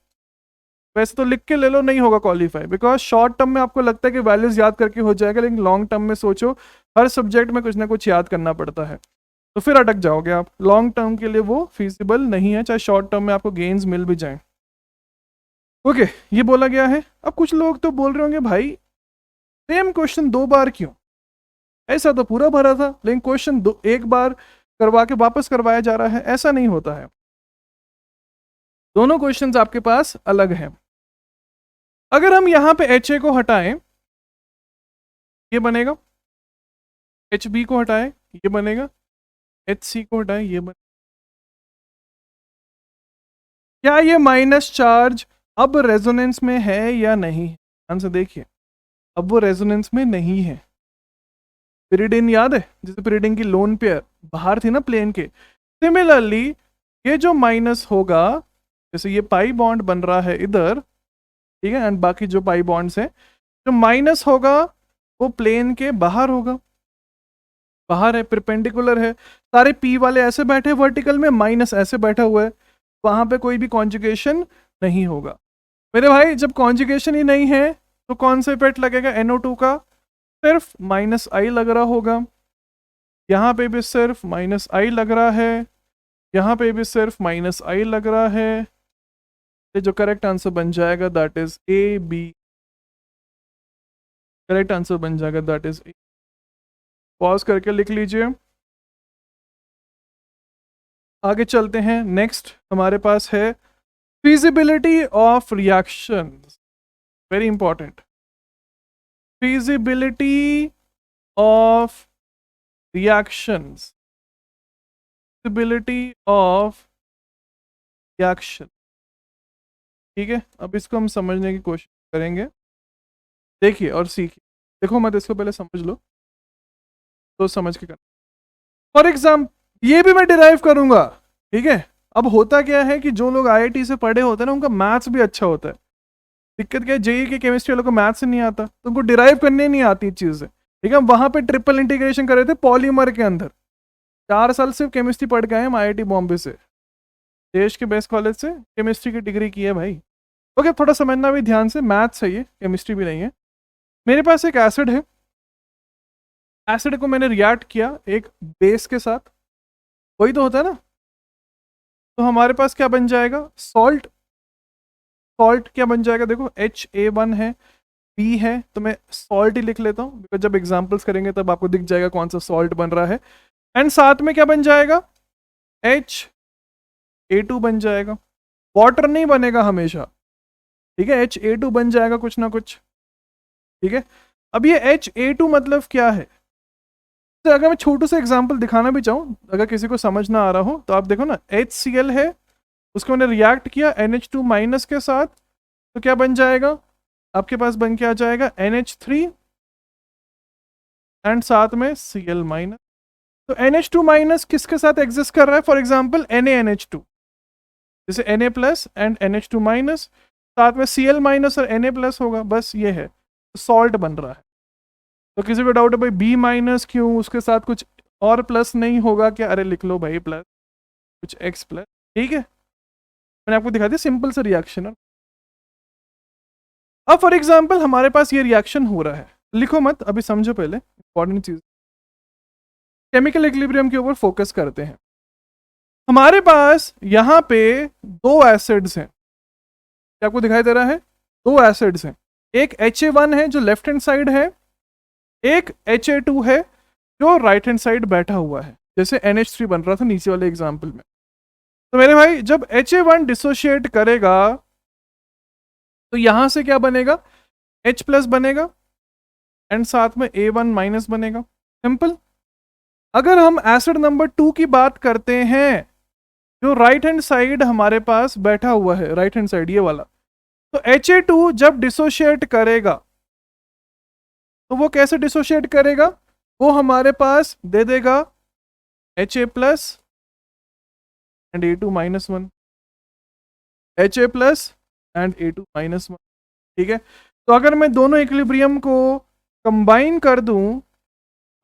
Speaker 1: वैसे तो लिख के ले लो, नहीं होगा क्वालिफाई, बिकॉज शॉर्ट टर्म में आपको लगता है कि वैल्यूज याद करके हो जाएगा, लेकिन लॉन्ग टर्म में सोचो, हर सब्जेक्ट में कुछ ना कुछ याद करना पड़ता है, तो फिर अटक जाओगे आप। लॉन्ग टर्म के लिए वो फीसिबल नहीं है, चाहे शॉर्ट टर्म में आपको गेन्स मिल भी जाए। ओके, ये बोला गया है। अब कुछ लोग तो बोल रहे होंगे भाई सेम क्वेश्चन 2 बार क्यों, ऐसा तो पूरा भरा था, लेकिन क्वेश्चन एक बार करवा के वापस करवाया जा रहा है। ऐसा नहीं होता है, दोनों क्वेश्चंस आपके पास अलग हैं। अगर हम यहां पे HA को हटाएं ये बनेगा, HB को हटाएं ये बनेगा, HC को हटाएं ये बनेगा। क्या ये माइनस चार्ज अब रेजोनेंस में है या नहीं? आंसर देखिए, अब वो रेजोनेंस में नहीं है। पिरिडिन याद है, जैसे पिरिडिन की लोन पेयर बाहर थी ना प्लेन के, सिमिलरली ये जो माइनस होगा, जैसे ये पाई बॉन्ड बन रहा है इधर, ठीक है, एंड बाकी जो पाई बॉन्ड्स हैं, जो माइनस होगा वो प्लेन के बाहर होगा, बाहर है, परपेंडिकुलर है। सारे पी वाले ऐसे बैठे वर्टिकल में, माइनस ऐसे बैठा हुआ है, वहां पे कोई भी कॉन्जुगेशन नहीं होगा। मेरे भाई जब कॉन्जुगेशन ही नहीं है तो कौन सा इफेक्ट लगेगा NO2 का? सिर्फ -I लग रहा होगा, यहाँ पे भी सिर्फ -I लग रहा है, यहाँ पे भी सिर्फ -I लग रहा है। तो जो करेक्ट आंसर बन जाएगा that is AB, correct answer बन जाएगा दैट इज A। पॉज करके लिख लीजिए, आगे चलते हैं। नेक्स्ट हमारे पास है feasibility of reactions, very important, feasibility of reactions, feasibility of reaction। ठीक है, अब इसको हम समझने की कोशिश करेंगे, देखिए और सीखिए। देखो मत, इसको पहले समझ लो तो समझ के करना। फॉर एग्जाम्पल ये भी मैं डिराइव करूंगा, ठीक है। अब होता क्या है कि जो लोग IIT से पढ़े होते हैं ना, उनका मैथ्स भी अच्छा होता है। दिक्कत क्या है, जेई के केमिस्ट्री वालों को मैथ्स नहीं आता, तो उनको डिराइव करने नहीं आती चीज़ें, ठीक है। वहां पे ट्रिपल इंटीग्रेशन कर रहे थे पॉलीमर के अंदर, 4 साल सिर्फ केमिस्ट्री पढ़ के आए हम IIT बॉम्बे से, देश के बेस्ट कॉलेज से केमिस्ट्री की डिग्री की है भाई। ओके, थोड़ा समझना भी ध्यान से, मैथ्स है ये, केमिस्ट्री भी नहीं है। मेरे पास एक एसिड है, एसिड को मैंने रिएक्ट किया एक बेस के साथ, वही तो होता है ना। तो हमारे पास क्या बन जाएगा, सॉल्ट। सॉल्ट क्या बन जाएगा, देखो HA1 है, बी है, तो मैं सॉल्ट ही लिख लेता हूँ, बिकॉज जब एग्जाम्पल्स करेंगे तब आपको दिख जाएगा कौन सा सॉल्ट बन रहा है। एंड साथ में क्या बन जाएगा, HA2 बन जाएगा। वाटर नहीं बनेगा हमेशा, ठीक है, HA2 बन जाएगा कुछ ना कुछ, ठीक है। अब ये HA2 मतलब क्या है, तो अगर मैं छोटू से एग्जाम्पल दिखाना भी चाहूँ, अगर किसी को समझ ना आ रहा हो तो आप देखो ना, HCl है, उसको मैंने रिएक्ट किया NH2 माइनस के साथ, तो क्या बन जाएगा, आपके पास बन के आ जाएगा NH3 एंड साथ में Cl माइनस। तो NH2 माइनस किसके साथ एग्जिस्ट कर रहा है, फॉर एग्जाम्पल NaNH2, जैसे Na plus and NH2 minus, साथ में Cl माइनस और Na प्लस होगा, बस ये है, तो सॉल्ट बन रहा है। तो किसी को डाउट है भाई B माइनस क्यों, उसके साथ कुछ और प्लस नहीं होगा क्या, अरे लिख लो भाई प्लस, कुछ X प्लस, ठीक है। मैंने आपको दिखा दिया सिंपल सा रिएक्शन। अब फॉर एग्जाम्पल हमारे पास ये रिएक्शन हो रहा है, लिखो मत अभी, समझो पहले इंपॉर्टेंट चीज, केमिकल इक्विलिब्रियम के ऊपर फोकस करते हैं। हमारे पास यहाँ पे दो एसिड्स हैं, क्या आपको दिखाई दे रहा है, दो एसिड्स हैं, एक HA1 है जो लेफ्ट हैंड साइड है, एक HA2 है जो राइट हैंड साइड बैठा हुआ है, जैसे NH3 बन रहा था नीचे वाले एग्जाम्पल में। तो मेरे भाई जब HA1 डिसोशिएट करेगा तो यहां से क्या बनेगा, H प्लस बनेगा एंड साथ में A1 माइनस बनेगा, सिंपल। अगर हम एसिड नंबर 2 की बात करते हैं, जो राइट हैंड साइड हमारे पास बैठा हुआ है, राइट हैंड साइड ये वाला, तो HA2 जब डिसोशिएट करेगा तो वो कैसे डिसोशिएट करेगा, वो हमारे पास दे देगा HA plus and A2 minus 1, HA plus and A2 minus 1, ठीक है। तो अगर मैं दोनों इक्विलिब्रियम को कंबाइन कर दूं,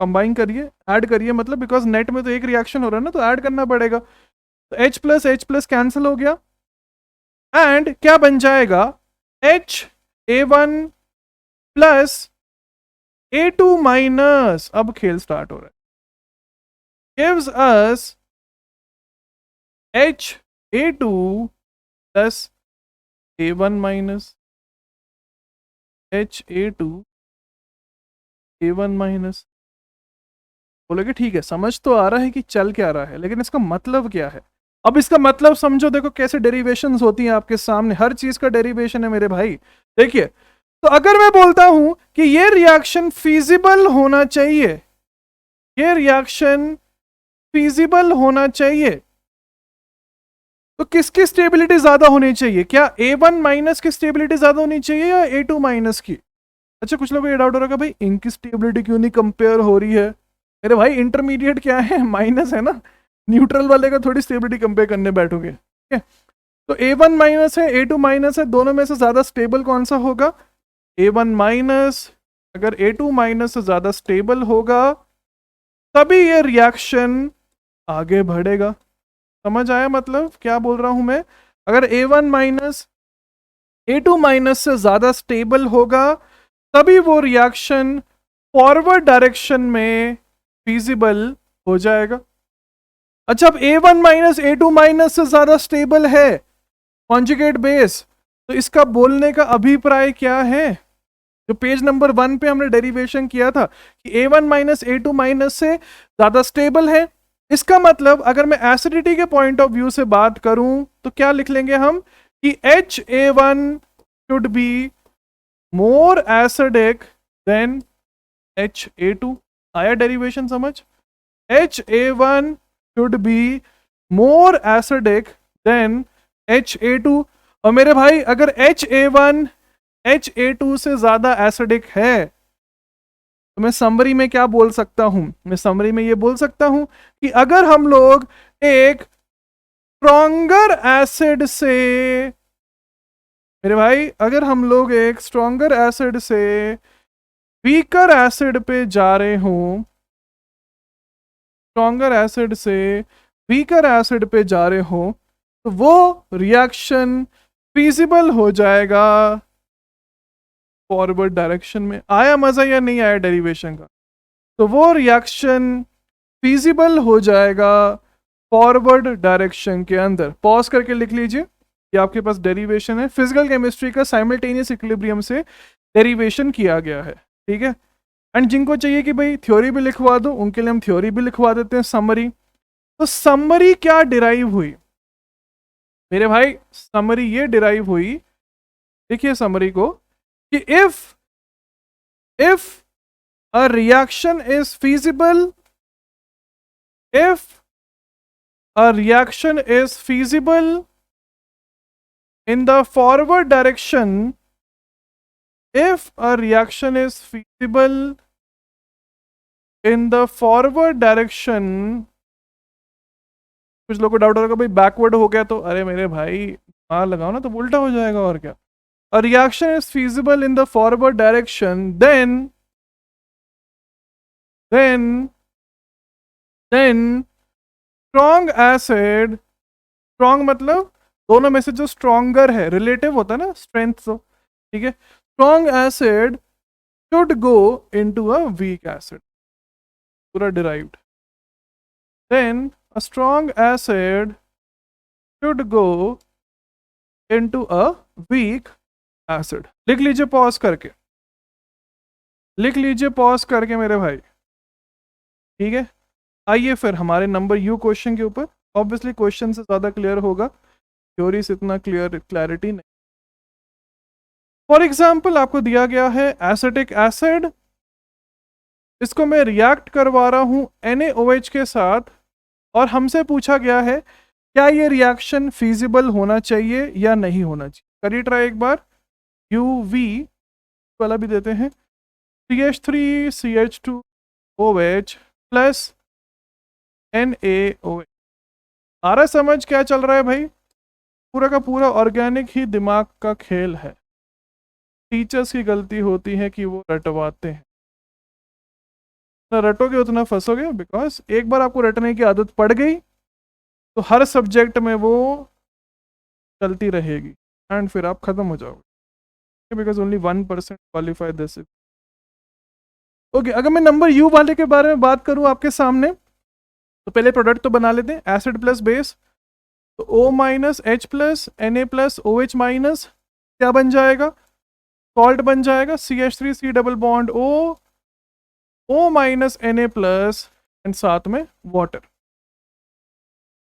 Speaker 1: कंबाइन करिए, ऐड करिए, मतलब बिकॉज नेट में तो एक रिएक्शन हो रहा है ना, तो ऐड करना पड़ेगा, तो H प्लस कैंसिल हो गया एंड क्या बन जाएगा, HA1 प्लस A2 माइनस, अब खेल स्टार्ट हो रहा है, gives us HA2 plus A1 minus, HA2 A1 minus. बोलोगे ठीक है, समझ तो आ रहा है कि चल क्या रहा है, लेकिन इसका मतलब क्या है। अब इसका मतलब समझो, देखो कैसे डेरिवेशंस होती हैं आपके सामने, हर चीज का डेरिवेशन है मेरे भाई। देखिए, तो अगर मैं बोलता हूं कि ये रिएक्शन फीजिबल होना चाहिए, ये रिएक्शन फीजिबल होना चाहिए, तो किसकी स्टेबिलिटी ज्यादा होनी चाहिए, क्या A1 माइनस की स्टेबिलिटी ज्यादा होनी चाहिए या A2 माइनस की। अच्छा, कुछ लोगों को ये डाउट हो रहा है भाई इनकी स्टेबिलिटी क्यों नहीं कंपेयर हो रही है, मेरे भाई इंटरमीडिएट क्या है, माइनस है ना, न्यूट्रल वाले का थोड़ी स्टेबिलिटी कंपेयर करने बैठोगे, ठीक है। तो A1 माइनस है, A2 माइनस है, दोनों में से ज्यादा स्टेबल कौन सा होगा, A1 माइनस। अगर A2 माइनस से ज्यादा स्टेबल होगा तभी ये रिएक्शन आगे बढ़ेगा। समझ आया मतलब क्या बोल रहा हूं मैं, अगर A1 माइनस A2 माइनस से ज्यादा स्टेबल होगा तभी वो रिएक्शन फॉरवर्ड डायरेक्शन में फीजिबल हो जाएगा। अच्छा, अब A1 माइनस A2 माइनस से ज्यादा स्टेबल है कॉन्जुगेट बेस, तो इसका बोलने का अभिप्राय क्या है, जो पेज नंबर 1 पे हमने डेरिवेशन किया था कि A1 माइनस A2 माइनस से ज्यादा स्टेबल है, इसका मतलब अगर मैं एसिडिटी के पॉइंट ऑफ व्यू से बात करूं तो क्या लिख लेंगे हम कि HA1 should be more acidic then HA2। आया डेरिवेशन समझ, HA1 should be more acidic than HA2। और मेरे भाई अगर HA1 HA2 से ज्यादा एसिडिक है तो मैं समरी में क्या बोल सकता हूं, मैं समरी में ये बोल सकता हूं कि अगर हम लोग एक स्ट्रॉन्गर एसिड से, मेरे भाई अगर हम लोग एक स्ट्रॉन्गर एसिड से वीकर एसिड पे जा रहे हों, स्ट्रॉन्गर एसिड से वीकर एसिड पे जा रहे हो, तो वो रिएक्शन फीजिबल हो जाएगा फॉरवर्ड डायरेक्शन में। आया मजा या नहीं आया डेरिवेशन का? तो वो रिएक्शन फीजिबल हो जाएगा फॉरवर्ड डायरेक्शन के अंदर। पॉज करके लिख लीजिए, ये आपके पास डेरिवेशन है। फिजिकल केमिस्ट्री का साइमल्टेनियस इक्विलिब्रियम से डेरिवेशन किया गया है, ठीक है। एंड जिनको चाहिए कि भाई थ्योरी भी लिखवा दो, उनके लिए हम थ्योरी भी लिखवा देते हैं, समरी। तो समरी क्या डिराइव हुई मेरे भाई? समरी ये डिराइव हुई, देखिए समरी को, कि if a reaction is feasible, if a reaction is feasible in the forward direction, if a reaction is feasible in the forward direction, कुछ लोगों को डाउट होगा भाई बैकवर्ड हो गया तो, अरे मेरे भाई हाँ लगाओ ना, तो उल्टा हो जाएगा और क्या। A reaction is feasible in the forward direction, then strong acid, strong मतलब दोनों में से जो स्ट्रॉन्गर है, रिलेटिव होता है ना स्ट्रेंथ, तो ठीक है, strong acid should go into a weak acid, पूरा derived. Then a strong acid should go into a weak acid. लिख लीजिए पॉज करके, लिख लीजिए पॉज करके मेरे भाई, ठीक है। आइए फिर हमारे नंबर यू क्वेश्चन के ऊपर। ऑब्वियसली क्वेश्चन से ज़्यादा क्लियर होगा, थ्योरी से इतना क्लैरिटी नहीं। फॉर एग्जाम्पल आपको दिया गया है एसिटिक एसिड, इसको मैं रिएक्ट करवा रहा हूं NaOH के साथ, और हमसे पूछा गया है क्या ये रिएक्शन फीजिबल होना चाहिए या नहीं होना चाहिए। करिए ट्राई एक बार। UV वाला भी देते हैं, CH3CH2OH प्लस NaOH। आ रहा समझ क्या चल रहा है भाई? पूरा का पूरा ऑर्गेनिक ही दिमाग का खेल है। टीचर्स की गलती होती है कि वो रटवाते हैं, ना रटोगे उतना फंसोगे, बिकॉज एक बार आपको रटने की आदत पड़ गई तो हर सब्जेक्ट में वो चलती रहेगी एंड फिर आप खत्म हो जाओगे, because only 1% qualify this. Okay, अगर मैं नंबर यू वाले के बारे में बात करूं आपके सामने, तो पहले प्रोडक्ट तो बना लेते हैं, एसिड प्लस बेस, तो O minus H plus Na plus OH minus क्या बन जाएगा? सॉल्ट बन जाएगा, CH3C double bond O minus Na plus and साथ में वाटर।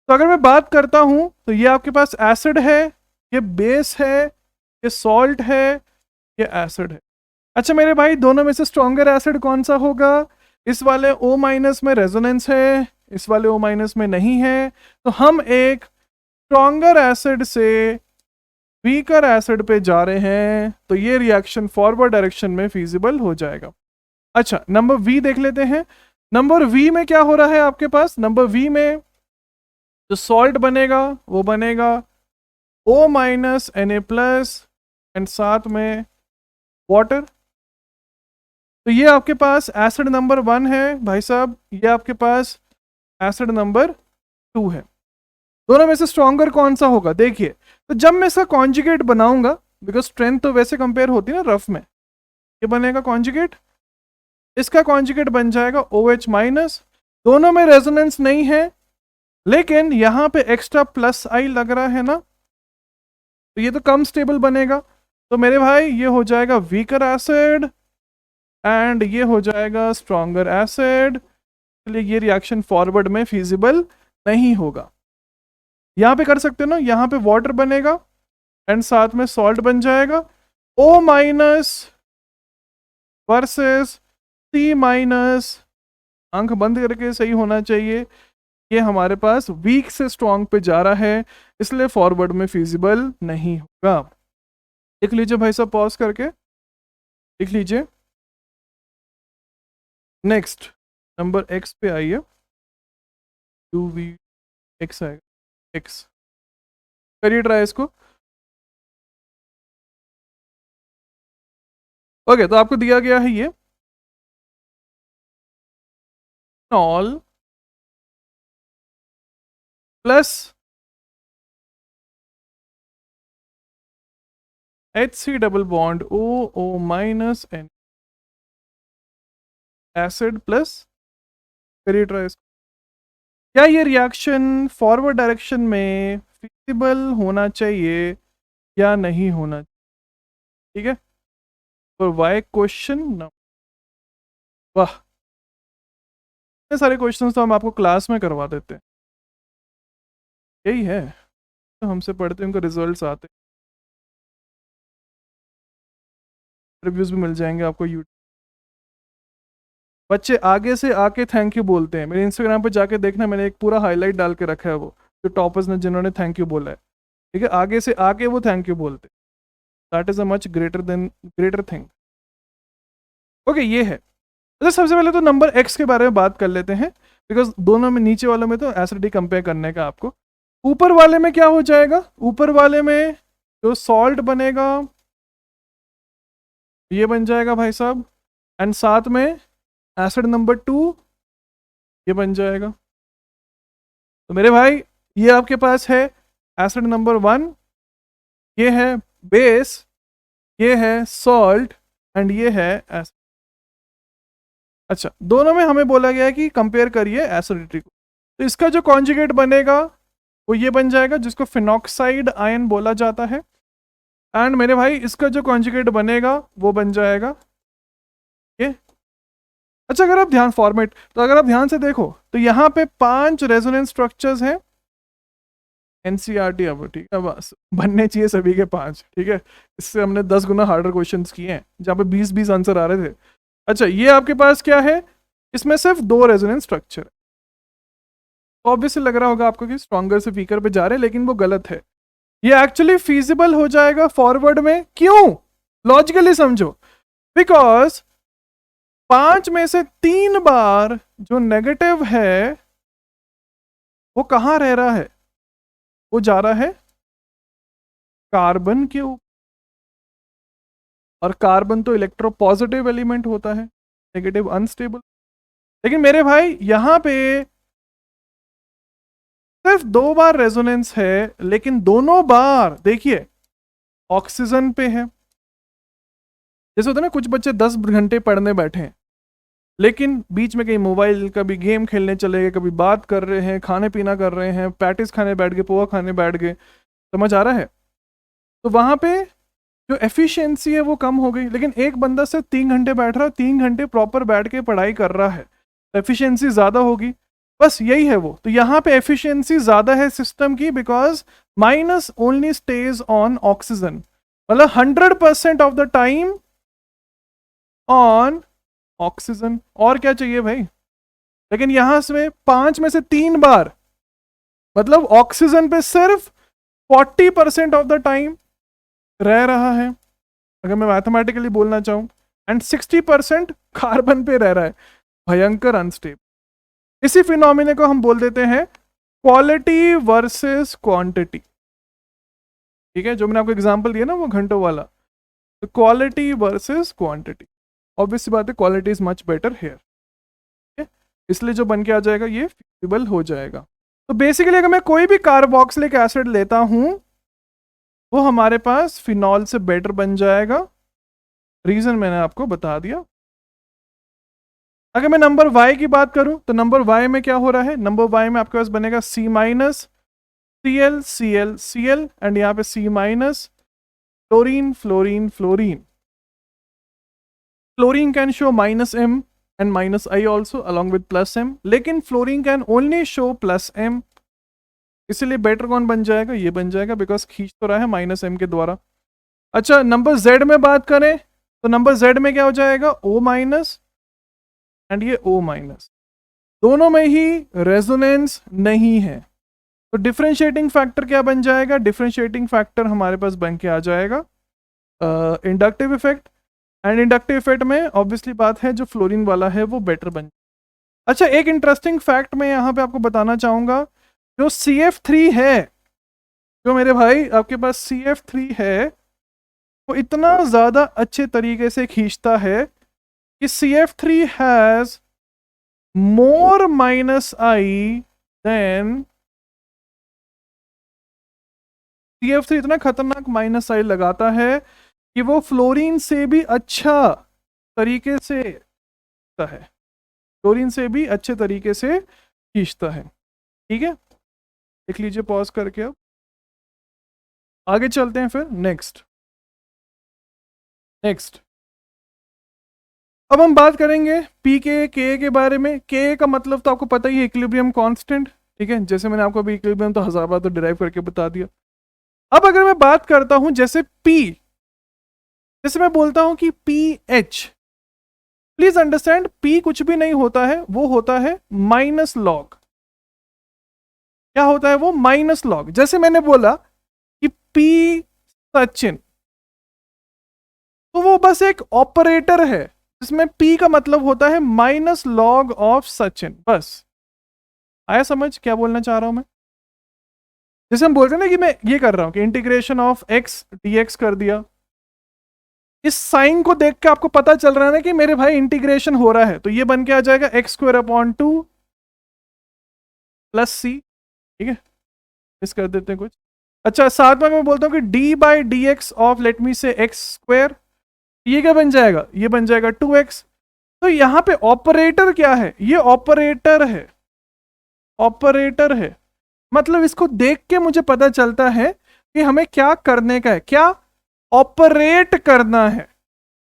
Speaker 1: तो अगर मैं बात करता हूं तो ये आपके पास एसिड है, ये बेस है, ये सॉल्ट है, ये एसिड है। अच्छा मेरे भाई, दोनों में से स्ट्रॉन्गर एसिड कौन सा होगा? इस वाले O माइनस में रेजोनेंस है, इस वाले O माइनस में नहीं है, तो हम एक स्ट्रॉन्गर एसिड से वीकर एसिड पे जा रहे हैं, तो ये रिएक्शन फॉरवर्ड डायरेक्शन में फीजिबल हो जाएगा। अच्छा नंबर V देख लेते हैं। नंबर V में क्या हो रहा है आपके पास? नंबर V में जो सॉल्ट बनेगा वो बनेगा O minus Na plus and साथ में वाटर। तो ये आपके पास एसिड नंबर 1 है भाई साहब, ये आपके पास एसिड नंबर 2 है। दोनों में से स्ट्रॉन्गर कौन सा होगा? देखिए, तो जब मैं इसका कॉन्जुगेट बनाऊंगा, बिकॉज स्ट्रेंथ तो वैसे कंपेयर होती है ना रफ में, ये बनेगा कॉन्जुगेट, इसका कॉन्जुगेट बन जाएगा OH माइनस। दोनों में रेजोनेंस नहीं है, लेकिन यहां पे एक्स्ट्रा प्लस आई लग रहा है ना, तो ये तो कम स्टेबल बनेगा। तो मेरे भाई ये हो जाएगा वीकर एसिड एंड ये हो जाएगा स्ट्रॉन्गर एसिड, इसलिए ये रिएक्शन फॉरवर्ड में फिजिबल नहीं होगा। यहां पे कर सकते हो ना, यहां पे वाटर बनेगा एंड साथ में सॉल्ट बन जाएगा, O minus versus C minus, आंख बंद करके सही होना चाहिए, ये हमारे पास वीक से स्ट्रॉन्ग पे जा रहा है, इसलिए फॉरवर्ड में फिजिबल नहीं होगा। लिख लीजिए भाई साहब पॉज करके, लिख लीजिए। नेक्स्ट नंबर X पे आइए, UV आएगा, X करिए ट्राई इसको। ओके, तो आपको दिया गया है ये knoll plus HC double bond OO minus N acid plus, करिए ट्राई। क्या ये रिएक्शन फॉरवर्ड डायरेक्शन में फिजिबल होना चाहिए या नहीं होना चाहिए? ठीक है, और वाई क्वेश्चन न, वाह, इतने सारे क्वेश्चंस तो हम आपको क्लास में करवा देते हैं। यही है तो हमसे पढ़ते हैं, उनके रिजल्ट्स आते हैं, रिव्यूज भी मिल जाएंगे आपको यूट्यूब। बच्चे आगे से आके थैंक यू बोलते हैं, मेरे इंस्टाग्राम पे जाके देखना, मैंने एक पूरा हाईलाइट डाल के रखा है वो, जो टॉपर्स ने जिन्होंने थैंक यू बोला है। ठीक है, आगे से आके वो थैंक यू बोलते हैं, that is a much greater thing. Okay, ये है। अच्छा, सबसे पहले तो नंबर एक्स के बारे में बात कर लेते हैं, बिकॉज दोनों में, नीचे वालों में तो एसिडिटी कंपेयर करने का आपको, ऊपर वाले में क्या हो जाएगा, ऊपर वाले में जो सॉल्ट बनेगा ये बन जाएगा भाई साहब, एंड साथ में एसिड नंबर 2 ये बन जाएगा। तो मेरे भाई ये आपके पास है एसिड नंबर 1, ये है बेस, ये है सॉल्ट, एंड ये है एसिड। अच्छा, दोनों में हमें बोला गया है कि कंपेयर करिए एसिडिटी को, तो इसका जो कॉन्जुगेट बनेगा वो ये बन जाएगा, जिसको फिनॉक्साइड आयन बोला जाता है। एंड मेरे भाई इसका जो कॉन्जुगेट बनेगा वो बन जाएगा ये। अच्छा, अगर आप ध्यान फॉर्मेट, तो अगर आप ध्यान से देखो तो यहाँ पे 5 रेजोनेंस स्ट्रक्चर्स हैं, एनसीईआरटी, अब ठीक है, बस बनने चाहिए सभी के 5। ठीक है, इससे हमने 10 गुना हार्डर क्वेश्चंस किए हैं जहाँ पे 20-20 आंसर आ रहे थे। अच्छा, ये आपके पास क्या है, इसमें सिर्फ 2 रेजोनेंस स्ट्रक्चर है। ऑब्वियसली लग रहा होगा आपको कि स्ट्रॉन्गर से वीकर पे जा रहे हैं, लेकिन वो गलत है। ये एक्चुअली फीजिबल हो जाएगा फॉरवर्ड में, क्यों? लॉजिकली समझो, बिकॉज 5 में से 3 बार जो नेगेटिव है वो कहां रह रहा है, वो जा रहा है कार्बन के ऊपर, और कार्बन तो इलेक्ट्रोपॉजिटिव एलिमेंट होता है, नेगेटिव अनस्टेबल। लेकिन मेरे भाई यहां पे सिर्फ 2 बार रेजोनेंस है, लेकिन दोनों बार देखिए ऑक्सीजन पे है। जैसे होता है ना, कुछ बच्चे 10 घंटे पढ़ने बैठे हैं, लेकिन बीच में कहीं मोबाइल, कभी गेम खेलने चले गए, कभी बात कर रहे हैं, खाने पीना कर रहे हैं, पैटिस खाने बैठ गए, पोहा खाने बैठ गए, समझ आ रहा है? तो वहां पे जो एफिशिएंसी है वो कम हो गई। लेकिन एक बंदा सिर्फ 3 घंटे बैठ रहा है, 3 घंटे प्रॉपर बैठ के पढ़ाई कर रहा है, तो एफिशिएंसी ज़्यादा होगी। बस यही है वो, तो यहाँ पे एफिशिएंसी ज़्यादा है सिस्टम की, because minus only stage on oxygen, मतलब 100% of the time on oxygen. और क्या चाहिए भाई? लेकिन यहां से 5 में से 3 बार, मतलब ऑक्सीजन पे सिर्फ 40% ऑफ द टाइम रह रहा है, अगर मैं मैथमेटिकली बोलना चाहूं, एंड 60% कार्बन पे रह रहा है, भयंकर अनस्टेबल। इसी फिनोमिना को हम बोल देते हैं क्वालिटी वर्सेस क्वांटिटी। ठीक है, जो मैंने आपको एग्जांपल दिया ना वो घंटों वाला, तो क्वालिटी वर्सेस क्वांटिटी, ऑब्वियस सी बात है quality is much better here, इसलिए जो बन के आ जाएगा ये फिजिबल हो जाएगा। तो बेसिकली अगर मैं कोई भी कार्बोक्सिलिक एसिड लेता हूं वो हमारे पास फिनॉल से बेटर बन जाएगा, रीजन मैंने आपको बता दिया। अगर मैं नंबर वाई की बात करूं तो नंबर वाई में क्या हो रहा है, नंबर वाई में आपके पास बनेगा C minus, Cl Cl Cl, and यहाँ पे C minus, fluorine fluorine fluorine. Fluorine can show -M and -I also along with +M, लेकिन fluorine can only show +M, इसलिए बेटर कौन बन जाएगा, ये बन जाएगा, बिकॉज खींच तो रहा है -M के द्वारा। अच्छा, नंबर Z में बात करें तो नंबर Z में क्या हो जाएगा, O माइनस एंड ये O माइनस, दोनों में ही रेजोनेंस नहीं है, तो डिफरेंशिएटिंग फैक्टर क्या बन जाएगा, डिफरेंशिएटिंग फैक्टर हमारे पास बन के आ जाएगा inductive effect, and inductive effect में ऑब्वियसली बात है जो फ्लोरीन वाला है वो बेटर बन। अच्छा, एक इंटरेस्टिंग फैक्ट मैं यहाँ पे आपको बताना चाहूँगा, जो CF3 है, जो मेरे भाई आपके पास CF3 है, वो इतना ज़्यादा अच्छे तरीके से खींचता है कि CF3 has more -I than CF3 इतना खतरनाक माइनस साइन लगाता है कि वो फ्लोरीन से भी अच्छा तरीके से है, फ्लोरीन से भी अच्छे तरीके से खींचता है। ठीक है, देख लीजिए पॉज करके। अब आगे चलते हैं फिर नेक्स्ट। अब हम बात करेंगे पी के बारे में। के का मतलब तो आपको पता ही है, इक्विलिब्रियम कांस्टेंट। ठीक है, जैसे मैंने आपको अभी इक्विलिब्रियम तो 1000 बार तो डिराइव करके बता दिया। अब अगर मैं बात करता हूं जैसे पी, जैसे मैं बोलता हूं कि P H, please understand P कुछ भी नहीं होता है, वो होता है माइनस लॉग। क्या होता है वो? Minus log. जैसे मैंने बोला कि पी सचिन, तो वो बस एक ऑपरेटर है जिसमें पी का मतलब होता है माइनस लॉग ऑफ सचिन, बस। आया समझ क्या बोलना चाह रहा हूं मैं? जैसे हम बोलते हैं ना कि मैं ये कर रहा हूं कि इंटीग्रेशन ऑफ एक्स डीएक्स कर दिया, इस साइन को देख के आपको पता चल रहा है ना कि मेरे भाई इंटीग्रेशन हो रहा है, तो ये बन के आ जाएगा एक्स स्क्वायर अपॉन 2 प्लस सी। ठीक है, इस कर देते हैं कुछ। अच्छा, साथ में मैं बोलता हूं कि D by D x of let me से एक्स स्क्वायर, ये क्या बन जाएगा? ये बन जाएगा 2x। तो यहां पे ऑपरेटर क्या है? ये ऑपरेटर है, ऑपरेटर है। मतलब इसको देख के मुझे पता चलता है कि हमें क्या करने का है, क्या ऑपरेट करना है।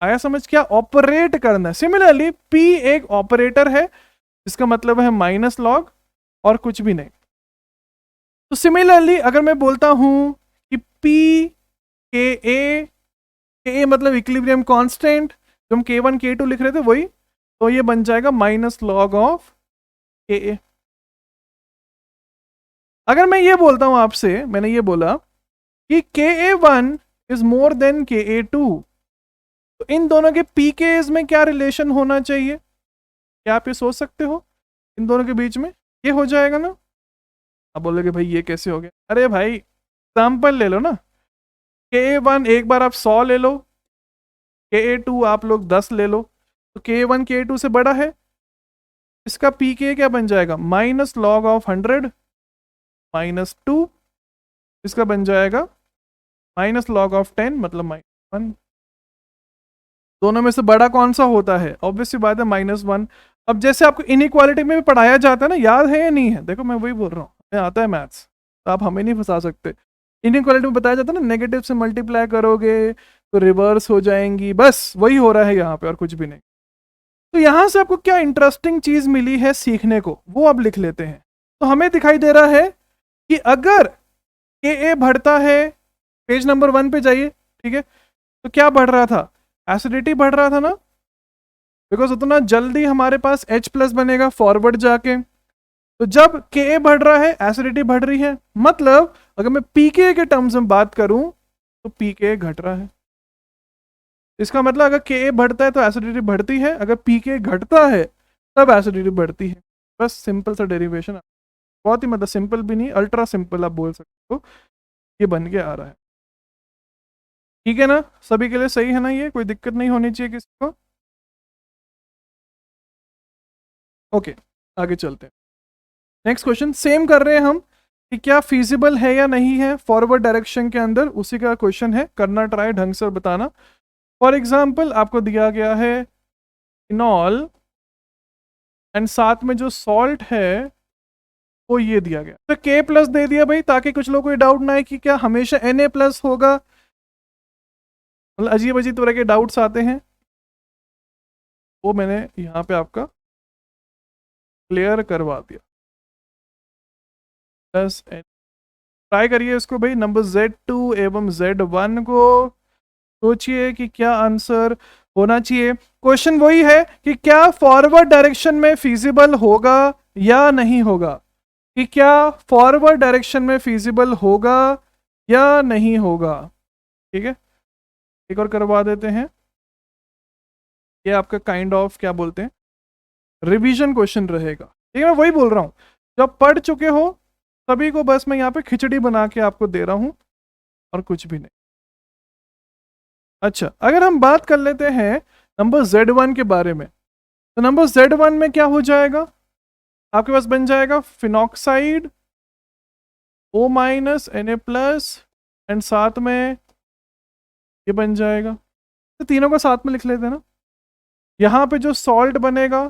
Speaker 1: आया समझ? क्या ऑपरेट करना है। सिमिलरली पी एक ऑपरेटर है, इसका मतलब है माइनस लॉग और कुछ भी नहीं। तो सिमिलरली अगर मैं बोलता हूं कि पी के ए मतलब इक्विलिब्रियम कांस्टेंट, जो हम K1 K2 लिख रहे थे वही, तो ये बन जाएगा माइनस लॉग ऑफ के ए। अगर मैं ये बोलता हूं आपसे, मैंने ये बोला कि KA1 is more than KA2, तो इन दोनों के पीकेज में क्या रिलेशन होना चाहिए? क्या आप ये सोच सकते हो? इन दोनों के बीच में ये हो जाएगा ना। आप बोलोगे भाई ये कैसे हो गया? अरे भाई एग्जाम्पल ले लो ना। KA1 एक बार आप 100 ले लो, KA2 आप लोग 10 ले लो, तो KA1 KA2 से बड़ा है, इसका पीके क्या बन जाएगा? माइनस लॉग ऑफ 100 माइनस 2, इसका बन जाएगा माइनस लॉग ऑफ 10 मतलब -1। दोनों में से बड़ा कौन सा होता है? ऑब्वियसली बात है -1। अब जैसे आपको इनइक्वालिटी में भी पढ़ाया जाता है ना, याद है या नहीं है? देखो मैं वही बोल रहा हूँ, हमें आता है मैथ्स, तो आप हमें नहीं फंसा सकते। इनइक्वालिटी में बताया जाता है ना, नेगेटिव से मल्टीप्लाई करोगे तो रिवर्स हो जाएंगी, बस वही हो रहा है यहाँ पे और कुछ भी नहीं। तो यहाँ से आपको क्या इंटरेस्टिंग चीज मिली है सीखने को, वो अब लिख लेते हैं। तो हमें दिखाई दे रहा है कि अगर के ए बढ़ता है, पेज नंबर 1 पे जाइए। ठीक है, तो क्या बढ़ रहा था? एसिडिटी बढ़ रहा था ना, बिकॉज उतना जल्दी हमारे पास H प्लस बनेगा फॉरवर्ड जाके। तो जब के ए बढ़ रहा है एसिडिटी बढ़ रही है, मतलब अगर मैं पीके के टर्म्स में बात करूं तो पीके घट रहा है। इसका मतलब अगर के ए बढ़ता है तो एसिडिटी बढ़ती है, अगर पीके घटता है तब एसिडिटी बढ़ती है। बस सिंपल सा डेरिवेशन, बहुत ही मतलब सिंपल भी नहीं, अल्ट्रा सिंपल आप बोल सकते हो, ये बन के आ रहा है। ठीक है ना, सभी के लिए सही है ना? ये कोई दिक्कत नहीं होनी चाहिए किसी को। ओके, आगे चलते हैं। नेक्स्ट क्वेश्चन सेम कर रहे हैं हम कि क्या फीजिबल है या नहीं है फॉरवर्ड डायरेक्शन के अंदर, उसी का क्वेश्चन है, करना ट्राई ढंग से बताना। फॉर एग्जाम्पल आपको दिया गया है इनॉल एंड साथ में जो सॉल्ट है वो ये दिया गया, तो के प्लस दे दिया भाई, ताकि कुछ लोगों को डाउट ना है कि क्या हमेशा Na प्लस होगा। मतलब अजीब अजीब तरह के डाउट्स आते हैं, वो मैंने यहाँ पे आपका क्लियर करवा दिया। प्लस ट्राई करिए इसको भाई, नंबर Z2 एवं Z1 को सोचिए कि क्या आंसर होना चाहिए। क्वेश्चन वही है कि क्या फॉरवर्ड डायरेक्शन में फिजिबल होगा या नहीं होगा, कि क्या फॉरवर्ड डायरेक्शन में फिजिबल होगा या नहीं होगा। ठीक है, एक और करवा देते हैं। ये आपका काइंड ऑफ क्या बोलते हैं, रिवीजन क्वेश्चन रहेगा। ठीक है, मैं वही बोल रहा हूँ, जब पढ़ चुके हो सभी को, बस मैं यहाँ पे खिचड़ी बना के आपको दे रहा हूँ और कुछ भी नहीं। अच्छा, अगर हम बात कर लेते हैं नंबर Z1 के बारे में, तो नंबर Z1 में क्या हो जाएगा? आपके पास बन जाएगा फिनॉक्साइड O- Na+, एंड साथ में ये बन जाएगा, तो तीनों को साथ में लिख लेते हैं ना। यहाँ पे जो सॉल्ट बनेगा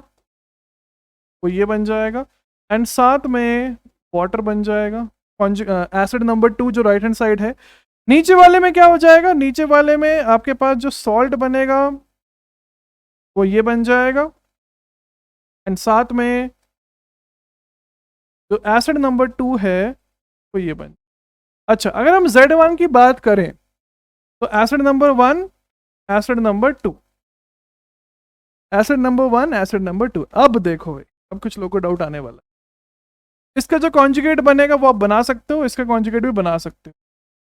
Speaker 1: वो ये बन जाएगा, एंड साथ में वाटर बन जाएगा, एसिड नंबर 2 जो राइट हैंड साइड है। नीचे वाले में क्या हो जाएगा, नीचे वाले में आपके पास जो सॉल्ट बनेगा वो ये बन जाएगा, एंड साथ में जो एसिड नंबर 2 है वो ये बन। अच्छा, अगर हम Z1 की बात करें तो acid number 1, acid number 2, acid number 1, acid number 2। अब देखो भाई, अब कुछ लोगों को डाउट आने वाला है। इसका जो कॉन्जुगेट बनेगा वो आप बना सकते हो, इसका कॉन्जुगेट भी बना सकते हो।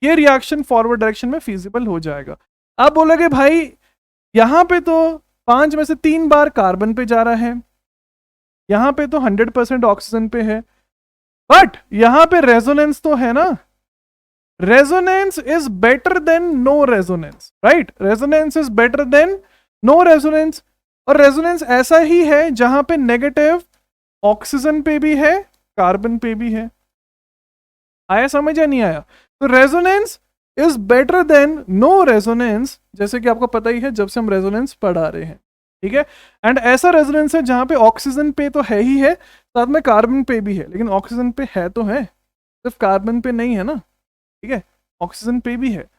Speaker 1: ये रिएक्शन फॉरवर्ड डायरेक्शन में फिजिबल हो जाएगा। आप बोलोगे भाई यहां पे तो 5 में से 3 बार कार्बन पे जा रहा है, यहां पे तो 100% ऑक्सीजन पे है, बट यहां पे रेजोनेंस तो है ना। Resonance is better than no resonance, right? Resonance is better than no resonance. और रेजोनेंस ऐसा ही है जहां पे नेगेटिव ऑक्सीजन पे भी है, कार्बन पे भी है। आया समझ या नहीं आया? तो resonance is better than no resonance, जैसे कि आपको पता ही है जब से हम रेजोनेंस पढ़ा रहे हैं, ठीक है। एंड ऐसा रेजोनेंस है जहां पे ऑक्सीजन पे तो है ही है, साथ में कार्बन पे भी है, लेकिन ऑक्सीजन पे है तो है, सिर्फ कार्बन पे नहीं है ना, ठीक है, ऑक्सीजन पे भी है।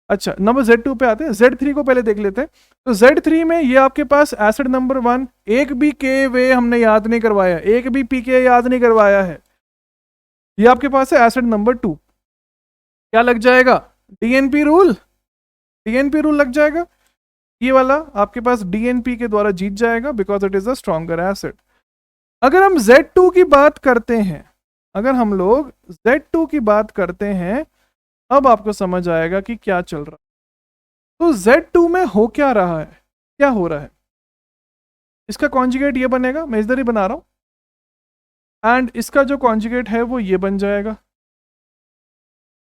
Speaker 1: अच्छा, नंबर Z2 पे आते हैं। Z3 को पहले देख लेते हैं। तो Z3 में ये आपके पास एसिड नंबर 1, एक भी के वे हमने याद नहीं करवाया, एक भी पीके याद नहीं करवाया है। ये आपके पास है एसिड नंबर 2, क्या लग जाएगा? डीएनपी रूल, डीएनपी रूल लग जाएगा। ये वाला आपके पास डीएनपी के द्वारा जीत जाएगा because it is a stronger acid. अगर हम Z2 की बात करते हैं, अगर हम लोग Z2 की बात करते हैं, अब आपको समझ आएगा कि क्या चल रहा है। तो Z2 में हो क्या रहा है, क्या हो रहा है? इसका कॉन्जुगेट ये बनेगा, मैं इधर ही बना रहा हूं, एंड इसका जो कॉन्जुगेट है वो ये बन जाएगा।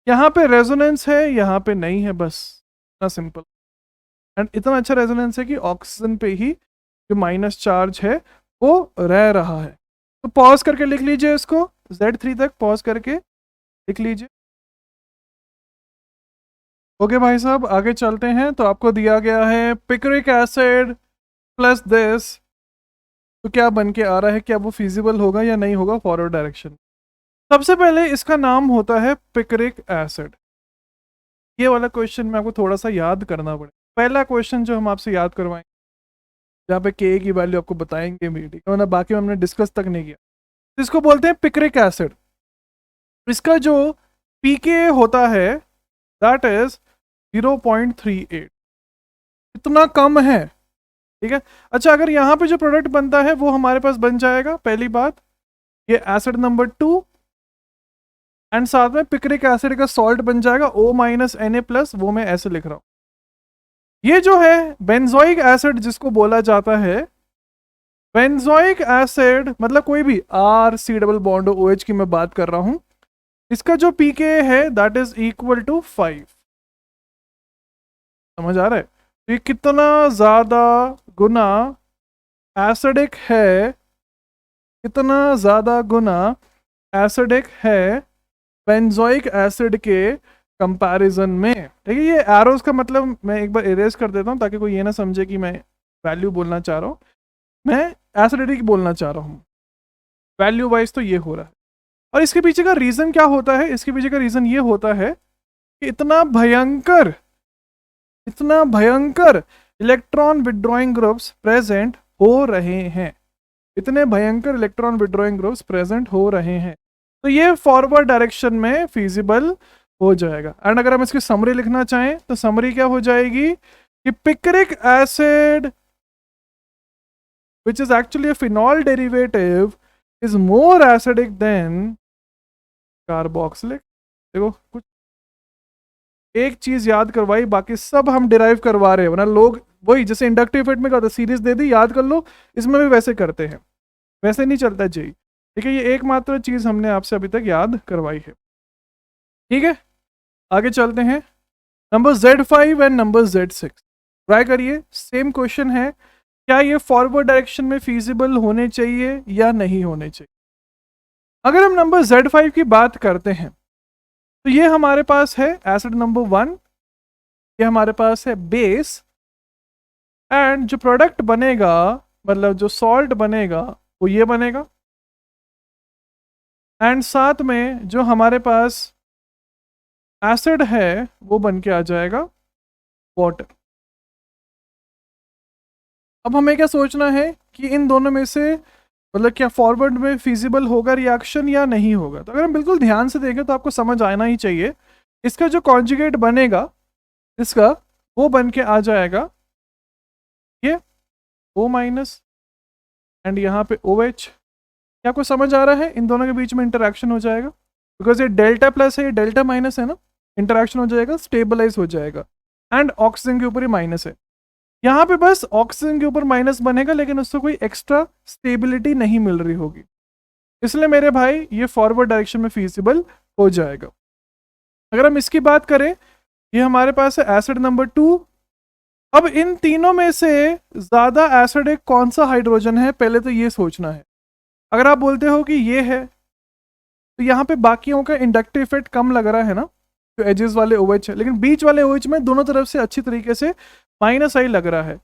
Speaker 1: यहां पे रेजोनेंस है, यहां पे नहीं है, बस इतना सिंपल। एंड इतना अच्छा रेजोनेंस है कि ऑक्सीजन पे ही जो माइनस चार्ज है वो रह रहा है। तो पॉज करके लिख लीजिए इसको, Z3 तक पॉज करके लिख लीजिए। ओके भाई साहब, आगे चलते हैं। तो आपको दिया गया है पिक्रिक एसिड प्लस दिस, तो क्या बन के आ रहा है, क्या वो फिजिबल होगा या नहीं होगा फॉरवर्ड डायरेक्शन। सबसे पहले इसका नाम होता है पिक्रिक एसिड। ये वाला क्वेश्चन में आपको थोड़ा सा याद करना पड़ेगा। पहला क्वेश्चन जो हम आपसे याद करवाएंगे, जहाँ पे के की वैल्यू आपको बताएंगे भी, ठीक है ना, बाकी हमने डिस्कस तक नहीं किया। इसको बोलते हैं पिक्रिक एसिड। इसका जो पीके होता है दैट इज 0.38, इतना कम है, ठीक है। अच्छा, अगर यहाँ पे जो प्रोडक्ट बनता है वो हमारे पास बन जाएगा, पहली बात ये एसिड नंबर 2, एंड साथ में पिक्रिक एसिड का सॉल्ट बन जाएगा O-Na+, वो मैं ऐसे लिख रहा हूं। ये जो है बेंजोइक एसिड जिसको बोला जाता है, बेंजोइक एसिड मतलब कोई भी R C double bond OH की मैं बात कर रहा हूं, इसका जो पीके है दैट इज इक्वल टू 5। समझ आ रहा है? तो ये कितना ज्यादा गुना एसिडिक है, कितना ज्यादा गुना एसिडिक है बेंजोइक एसिड के कंपैरिजन में, ठीक है। ये एरोस का मतलब मैं एक बार इरेज कर देता हूं ताकि कोई ये ना समझे कि मैं वैल्यू बोलना चाह रहा हूं, मैं एसिडिटी बोलना चाह रहा हूं। वैल्यू वाइज तो ये हो रहा है। और इसके पीछे का रीजन क्या होता है? इसके पीछे का रीजन ये होता है कि इतना भयंकर इलेक्ट्रॉन विड्रॉइंग ग्रुप्स प्रेजेंट हो रहे हैं, इतने भयंकर इलेक्ट्रॉन विड्रॉइंग ग्रुप्स प्रेजेंट हो रहे हैं, तो ये फॉरवर्ड डायरेक्शन में फिजिबल हो जाएगा। एंड अगर हम इसकी समरी लिखना चाहें तो समरी क्या हो जाएगी कि picric acid which is actually a phenol derivative is more acidic than carboxylic। देखो, कुछ एक चीज याद करवाई, बाकी सब हम डिराइव करवा रहे हैं, वरना लोग वही जैसे इंडक्टिव इफेक्ट में कहते सीरीज दे दी याद कर लो, इसमें भी वैसे करते हैं, वैसे नहीं चलता जी, ठीक है। ये एकमात्र चीज हमने आपसे अभी तक याद करवाई है, ठीक है। आगे चलते हैं, number Z5 and number Z6 try करिए। सेम क्वेश्चन है, क्या ये फॉरवर्ड डायरेक्शन में फीजिबल होने चाहिए या नहीं होने चाहिए। अगर हम नंबर Z5 की बात करते हैं तो ये हमारे पास है एसिड नंबर 1, ये हमारे पास है बेस, एंड जो प्रोडक्ट बनेगा मतलब जो सॉल्ट बनेगा वो ये बनेगा, एंड साथ में जो हमारे पास एसिड है वो बन के आ जाएगा वाटर। अब हमें क्या सोचना है कि इन दोनों में से मतलब क्या फॉरवर्ड में फिजिबल होगा रिएक्शन या नहीं होगा। तो अगर हम बिल्कुल ध्यान से देखें तो आपको समझ आना ही चाहिए, इसका जो कॉन्जुगेट बनेगा इसका वो बन के आ जाएगा ये O माइनस एंड यहाँ पे OH। क्या आपको समझ आ रहा है, इन दोनों के बीच में इंटरेक्शन हो जाएगा, बिकॉज ये डेल्टा प्लस है ये डेल्टा माइनस है ना, इंटरेक्शन हो जाएगा, स्टेबलाइज हो जाएगा, एंड ऑक्सीजन के ऊपर ही माइनस है। यहाँ पे बस ऑक्सीजन के ऊपर माइनस बनेगा लेकिन उससे कोई एक्स्ट्रा स्टेबिलिटी नहीं मिल रही होगी, इसलिए मेरे भाई ये फॉरवर्ड डायरेक्शन में फीसिबल हो जाएगा। अगर हम इसकी बात करें, ये हमारे पास है एसिड नंबर 2। अब इन तीनों में से ज्यादा एसिड एक कौन सा हाइड्रोजन है, पहले तो ये सोचना है। अगर आप बोलते हो कि ये है तो यहाँ पे बाकियों का इंडक्टिव इफेक्ट कम लग रहा है ना, जो एजेस वाले OH है, लेकिन बीच वाले OH में दोनों तरफ से अच्छी तरीके से माइनस आई लग रहा है।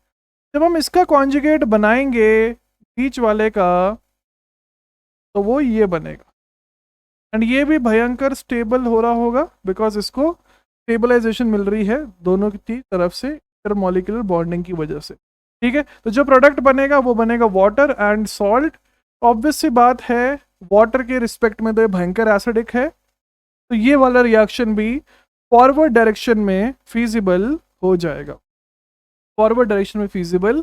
Speaker 1: जब हम इसका कॉन्जुगेट बनाएंगे बीच वाले का तो वो ये बनेगा, एंड ये भी भयंकर स्टेबल हो रहा होगा बिकॉज इसको स्टेबलाइजेशन मिल रही है दोनों की तरफ से इंटरमॉलिक्यूलर बॉन्डिंग की वजह से। ठीक है, तो जो प्रोडक्ट बनेगा वो बनेगा वाटर एंड सॉल्ट। ऑब्वियस सी बात है वाटर के रिस्पेक्ट में तो ये भयंकर एसिडिक है, तो ये वाला रिएक्शन भी फॉरवर्ड डायरेक्शन में फीजिबल हो जाएगा, फॉरवर्ड डायरेक्शन में फीजिबल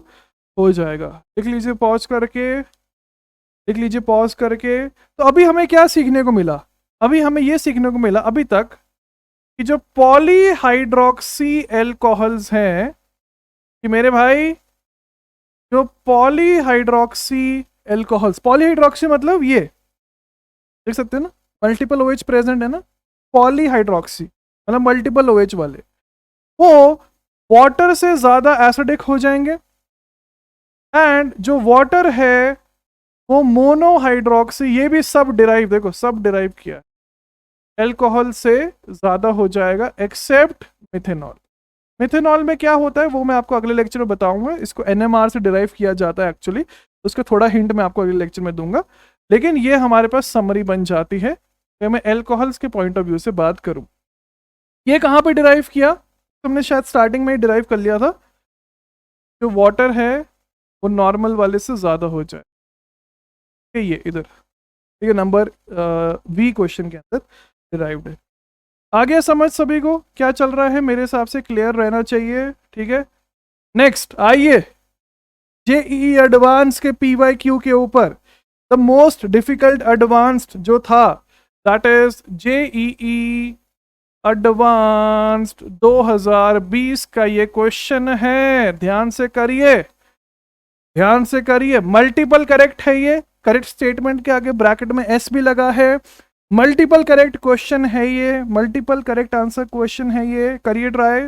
Speaker 1: हो जाएगा। देख लीजिए पॉज करके, देख लीजिए पॉज करके। तो अभी हमें क्या सीखने को मिला, अभी हमें ये सीखने को मिला अभी तक कि जो पॉलीहाइड्रोक्सी एल्कोहल्स हैं कि मेरे भाई जो पॉलीहाइड्रोक्सी एल्कोहल्स, पॉलीहाइड्रोक्सी मतलब ये देख सकते हैं ना, मल्टीपल OH प्रेजेंट है ना, पॉलीहाइड्रोक्सी मतलब मल्टीपल OH वाले, वो वाटर से ज्यादा एसिडिक हो जाएंगे, एंड जो वाटर है वो मोनोहाइड्रोक्सी, ये भी सब डिराइव, देखो सब डिराइव किया एल्कोहल से ज्यादा हो जाएगा एक्सेप्ट मिथेनॉल। मिथेनॉल में क्या होता है वो मैं आपको अगले लेक्चर में बताऊंगा, इसको NMR से डिराइव किया जाता है एक्चुअली, उसका थोड़ा हिंट मैं आपको अगले लेक्चर में दूंगा, लेकिन ये हमारे पास समरी बन जाती है कि मैं एल्कोहल्स के पॉइंट ऑफ व्यू से बात करूं। ये कहाँ पे डिराइव किया, तुमने शायद स्टार्टिंग में ही डिराइव कर लिया था, जो वाटर है वो नॉर्मल वाले से ज़्यादा हो जाए, ये इधर, ठीक है, नंबर V क्वेश्चन के अंदर डिराइव्ड है। आ गया समझ सभी को क्या चल रहा है, मेरे हिसाब से क्लियर रहना चाहिए। ठीक है, नेक्स्ट आइए JEE एडवांस के PYQ के ऊपर द मोस्ट डिफिकल्ट एडवांस्ड जो था, दैट इज JEE एडवांस्ड 2020 का ये क्वेश्चन है, ध्यान से करिए, ध्यान से करिए। मल्टीपल करेक्ट है, ये करेक्ट स्टेटमेंट के आगे ब्रैकेट में S भी लगा है, मल्टीपल करेक्ट क्वेश्चन है ये, मल्टीपल करेक्ट आंसर क्वेश्चन है ये, करिए ट्राई,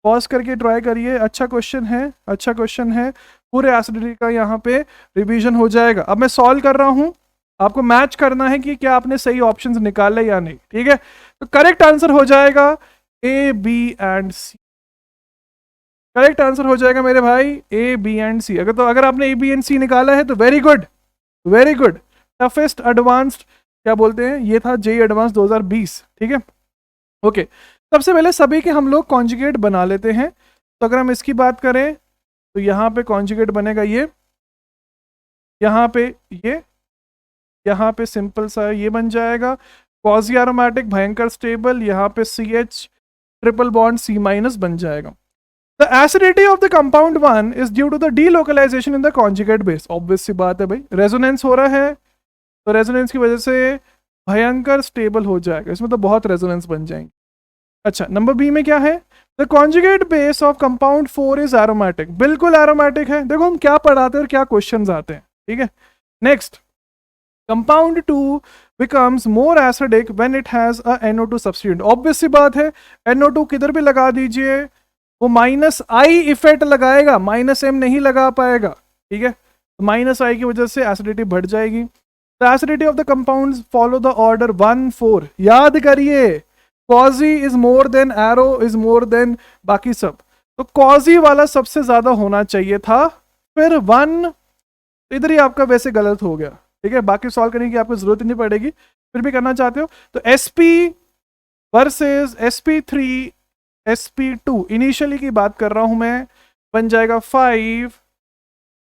Speaker 1: पॉज करके ट्राई करिए, अच्छा क्वेश्चन है, अच्छा क्वेश्चन है, पूरे एसिडिटी का यहाँ पे रिवीजन हो जाएगा। अब मैं सॉल्व कर रहा हूँ, आपको मैच करना है कि क्या आपने सही ऑप्शंस निकाले या नहीं। ठीक है, तो करेक्ट आंसर हो जाएगा A, B and C, correct answer हो जाएगा मेरे भाई A, B एंड C। अगर आपने A, B एंड C निकाला है तो very good, very good. Toughest advanced क्या बोलते हैं, ये था JEE एडवांस 2020। ठीक है, ओके, सबसे पहले सभी के हम लोग कॉन्जुगेट बना लेते हैं। तो अगर हम इसकी बात करें तो यहाँ पे कॉन्जुगेट बनेगा ये, यहाँ पे ये, यहाँ पे सिंपल सा ये बन जाएगा क्वाजी एरोमेटिक भयंकर स्टेबल, यहाँ पे CH triple bond C minus बन जाएगा। The acidity of the compound 1 is due to the delocalization in the conjugate base। Obvious सी बात है भाई, रेजोनेंस हो रहा है तो रेजोनेंस की वजह से भयंकर स्टेबल हो जाएगा, इसमें तो बहुत रेजोनेंस बन जाएंगे। अच्छा, नंबर B में क्या है, the conjugate base of compound 4 is aromatic, बिल्कुल एरोमेटिक है। देखो हम क्या पढ़ाते हैं और क्या क्वेश्चंस आते हैं। ठीक है, next, compound 2 becomes more acidic when it has a NO2 substituent। Obvious सी बात है, NO2 किधर भी लगा दीजिए वो -I इफेक्ट लगाएगा, -M नहीं लगा पाएगा। ठीक है, -I की वजह से एसिडिटी बढ़ जाएगी। The acidity of the compounds follow the order 1, 4, याद करिए quasi is more than arrow is more than बाकी सब, तो क्वाजी वाला सबसे ज्यादा होना चाहिए था। फिर 1, इधर ही आपका वैसे गलत हो गया, ठीक है, बाकी सॉल्व करने की आपको जरूरत नहीं पड़ेगी, फिर भी करना चाहते हो तो SP versus SP3 SP2 initially की बात कर रहा हूं मैं, बन जाएगा 5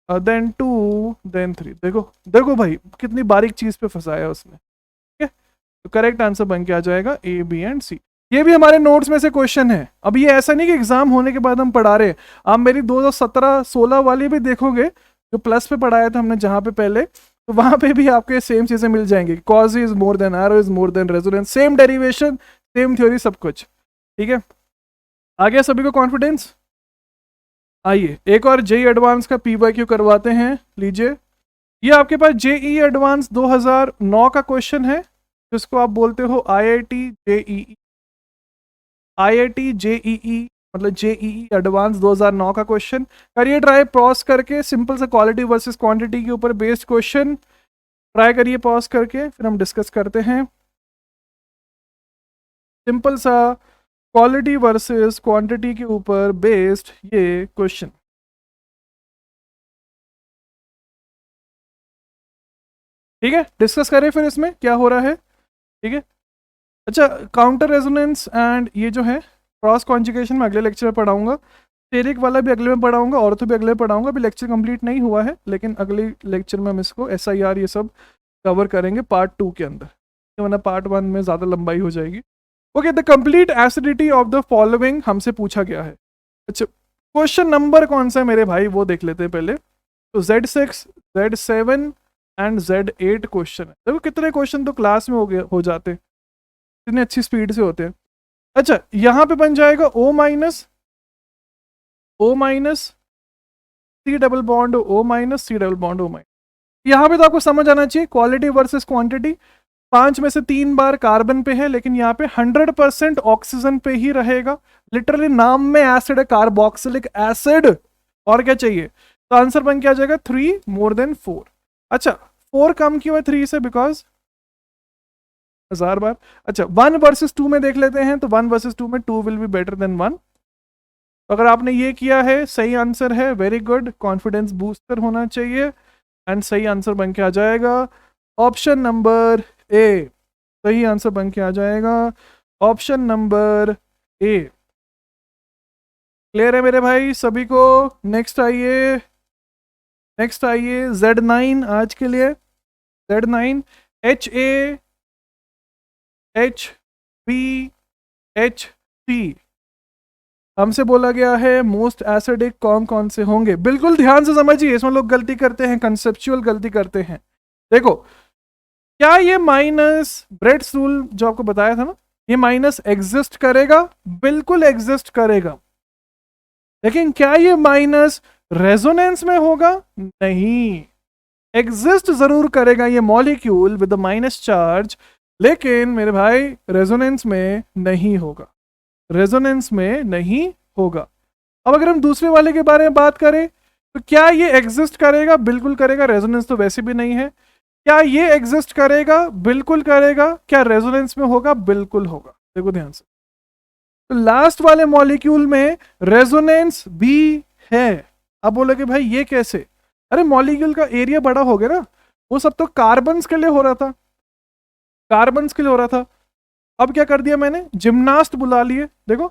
Speaker 1: देन 2 देन 3। देखो देखो भाई कितनी बारीक चीज पे फंसाया उसने, ठीक है। तो करेक्ट आंसर बन के आ जाएगा A B एंड C। ये भी हमारे नोट्स में से क्वेश्चन है। अब ये ऐसा नहीं कि एग्जाम होने के बाद हम पढ़ा रहे हैं, आप मेरी 2017-16 वाली भी देखोगे जो प्लस पे पढ़ाया था हमने जहां पे पहले, तो वहां पे भी आपको ये सेम चीजें मिल जाएंगी। Cause is more than arrow is more than resonance, same derivation same theory सब कुछ, ठीक है। आ गया सभी को कॉन्फिडेंस? आइए एक और जेई एडवांस का PYQ करवाते हैं, लीजिए। ये आपके पास जेई एडवांस 2009 का क्वेश्चन है, जिसको आप बोलते हो IIT JEE मतलब JEE एडवांस 2009 का क्वेश्चन। करिए ट्राई पॉज करके, सिंपल सा क्वालिटी वर्सेस क्वांटिटी के ऊपर बेस्ड क्वेश्चन, ट्राई करिए पॉज करके, फिर हम डिस्कस करते हैं। सिंपल सा क्वालिटी वर्सेस क्वांटिटी के ऊपर बेस्ड ये क्वेश्चन। ठीक है, डिस्कस करें फिर इसमें क्या हो रहा है, ठीक है। अच्छा, काउंटर रेजोनेंस एंड ये जो है क्रॉस कॉन्जुगेशन में अगले लेक्चर में पढ़ाऊंगा, स्टेरिक वाला भी अगले में पढ़ाऊंगा, ऑर्थो भी अगले में पढ़ाऊंगा। अभी लेक्चर कंप्लीट नहीं हुआ है, लेकिन अगले लेक्चर में हम इसको SIR ये सब कवर करेंगे पार्ट 2 के अंदर, वरना पार्ट 1 में ज़्यादा लंबाई हो जाएगी। Okay, the complete acidity of the following हमसे पूछा गया है। अच्छा, क्वेश्चन नंबर कौन सा है मेरे भाई वो देख लेते हैं पहले। तो Z6 Z7 and Z8 question है। देखो कितने क्वेश्चन तो क्लास में हो जाते हैं, इतनी अच्छी स्पीड से होते हैं। अच्छा, यहां पे बन जाएगा O minus C double bond O minus C double bond O minus. यहां पे तो आपको समझ आना चाहिए क्वालिटी वर्सेस क्वांटिटी। 5 में से 3 बार कार्बन पे है, लेकिन यहाँ पे 100% ऑक्सीजन पे ही रहेगा। लिटरली नाम में एसिड है, कार्बोक्सिलिक एसिड, और क्या चाहिए। तो आंसर बन के आ जाएगा 3 मोर देन 4। अच्छा, 4 कम क्यों है 3 से, बिकॉज 1000 बार। अच्छा, 1 वर्सेस 2 में देख लेते हैं, तो 1 वर्सेस 2 में 2 विल बी बेटर देन 1। अगर आपने ये किया है सही आंसर है, वेरी गुड, कॉन्फिडेंस बूस्टर होना चाहिए, एंड सही आंसर बन के आ जाएगा ऑप्शन नंबर A। सही आंसर बन के आ जाएगा ऑप्शन नंबर A। क्लियर है मेरे भाई सभी को? नेक्स्ट आइए Z9 आज के लिए। Z9 HAHBHC हमसे बोला गया है मोस्ट एसिडिक कौन कौन से होंगे। बिल्कुल ध्यान से समझिए, इसमें लोग गलती करते हैं, कंसेप्चुअल गलती करते हैं। देखो, क्या ये माइनस ब्रेड्स रूल जो आपको बताया था ना, ये माइनस एग्जिस्ट करेगा? बिल्कुल एग्जिस्ट करेगा। लेकिन क्या ये माइनस रेजोनेंस में होगा? नहीं। एग्जिस्ट जरूर करेगा ये molecule with the minus charge, लेकिन मेरे भाई रेजोनेंस में नहीं होगा, रेजोनेंस में नहीं होगा। अब अगर हम दूसरे वाले के बारे में बात करें, तो क्या ये एग्जिस्ट करेगा? बिल्कुल करेगा, रेजोनेंस तो वैसे भी नहीं है। क्या ये एग्जिस्ट करेगा? बिल्कुल करेगा। क्या रेजोनेंस में होगा? बिल्कुल होगा। देखो ध्यान से, तो लास्ट वाले मॉलिक्यूल में रेजोनेंस भी है। अब बोलोगे भाई ये कैसे? अरे मॉलिक्यूल का एरिया बड़ा हो गया ना, वो सब तो कार्बन्स के लिए हो रहा था, कार्बन्स के लिए हो रहा था। अब क्या कर दिया मैंने, जिम्नास्ट बुला लिए। देखो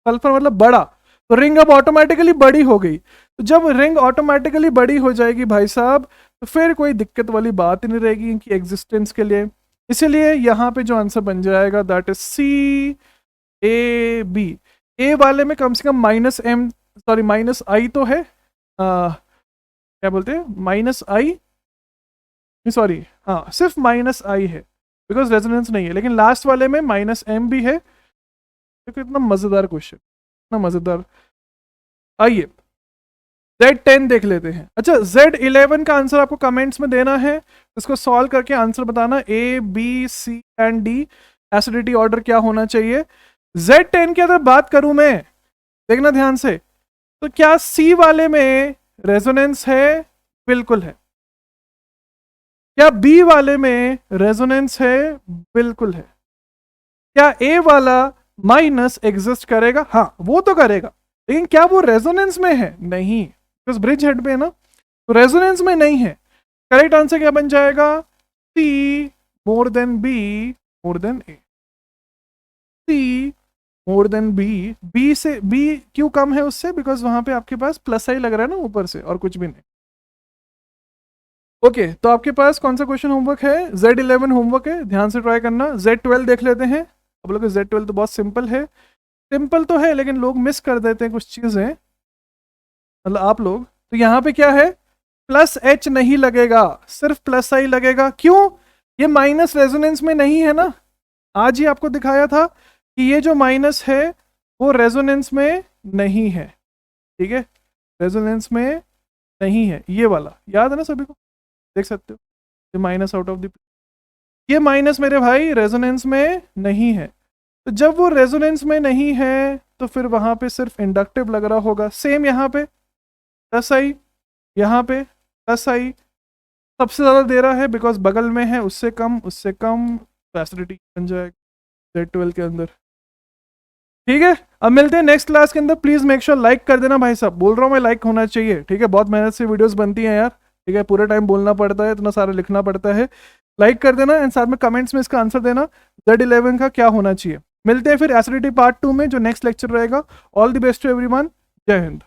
Speaker 1: सल्फर मतलब बड़ा, तो रिंग अब ऑटोमेटिकली बड़ी हो गई। तो जब रिंग ऑटोमेटिकली बड़ी हो जाएगी भाई साहब, तो फिर कोई दिक्कत वाली बात ही नहीं रहेगी इनकी एग्जिस्टेंस के लिए। इसीलिए यहाँ पे जो आंसर बन जाएगा दैट इज CAB। ए वाले में कम से कम माइनस आई तो है, क्या बोलते हैं, माइनस आई, सॉरी हाँ सिर्फ माइनस आई है, बिकॉज रेजोनेंस नहीं है। लेकिन लास्ट वाले में -M भी है। देखो इतना मजेदार क्वेश्चन, इतना मजेदार। आइए Z10 देख लेते हैं। अच्छा, Z11 का आंसर आपको कमेंट्स में देना है, इसको सॉल्व करके आंसर बताना A B C and D, acidity order क्या होना चाहिए। Z10 की अगर बात करूं मैं, देखना ध्यान से, तो क्या C वाले में रेजोनेंस है? बिल्कुल है। क्या B वाले में रेजोनेंस है? बिल्कुल है। क्या ए वाला माइनस एग्जिस्ट करेगा? हाँ वो तो करेगा, लेकिन क्या वो रेजोनेंस में है? नहीं, बिकॉज ब्रिज हेड पे है ना, तो रेजोनेंस में नहीं है। करेक्ट आंसर क्या बन जाएगा? C more than B more than A. C more than B, B से बी क्यों कम है उससे? बिकॉज वहां पे आपके पास प्लस आई लग रहा है ना ऊपर से, और कुछ भी नहीं। ओके तो आपके पास कौन सा क्वेश्चन होमवर्क है? Z11 होमवर्क है, ध्यान से ट्राई करना। Z12 देख लेते हैं। अब लोग Z12 तो बहुत सिंपल है, सिंपल तो है लेकिन लोग मिस कर देते हैं कुछ चीजें, मतलब आप लोग। तो यहाँ पे क्या है? प्लस एच नहीं लगेगा, सिर्फ प्लस आई लगेगा। क्यों? ये माइनस रेजोनेंस में नहीं है ना, आज ही आपको दिखाया था कि ये जो माइनस है वो रेजोनेंस में नहीं है, ठीक है, रेजोनेंस में नहीं है। ये वाला याद है ना सभी को, देख सकते हो ये माइनस आउट ऑफ द, ये माइनस मेरे भाई रेजोनेंस में नहीं है। तो जब वो रेजोनेंस में नहीं है तो फिर वहां पे सिर्फ इंडक्टिव लग रहा होगा। सेम यहाँ पे प्लस आई, यहाँ पे प्लस आई, सबसे ज्यादा दे रहा है बिकॉज बगल में है, उससे कम तो एसिडिटी बन जाएगा Z12 के अंदर। ठीक है, अब मिलते हैं नेक्स्ट क्लास के अंदर। प्लीज मेक श्योर लाइक कर देना भाई साहब, बोल रहा हूँ मैं, लाइक होना चाहिए, ठीक है, बहुत मेहनत से वीडियोस बनती हैं यार, ठीक है, पूरे टाइम बोलना पड़ता है, इतना सारा लिखना पड़ता है। लाइक कर देना एंड साथ में कमेंट्स में इसका आंसर देना Z11 का क्या होना चाहिए। मिलते हैं फिर एसिडिटी पार्ट 2 में, जो नेक्स्ट लेक्चर रहेगा। All the best to everyone, जय हिंद।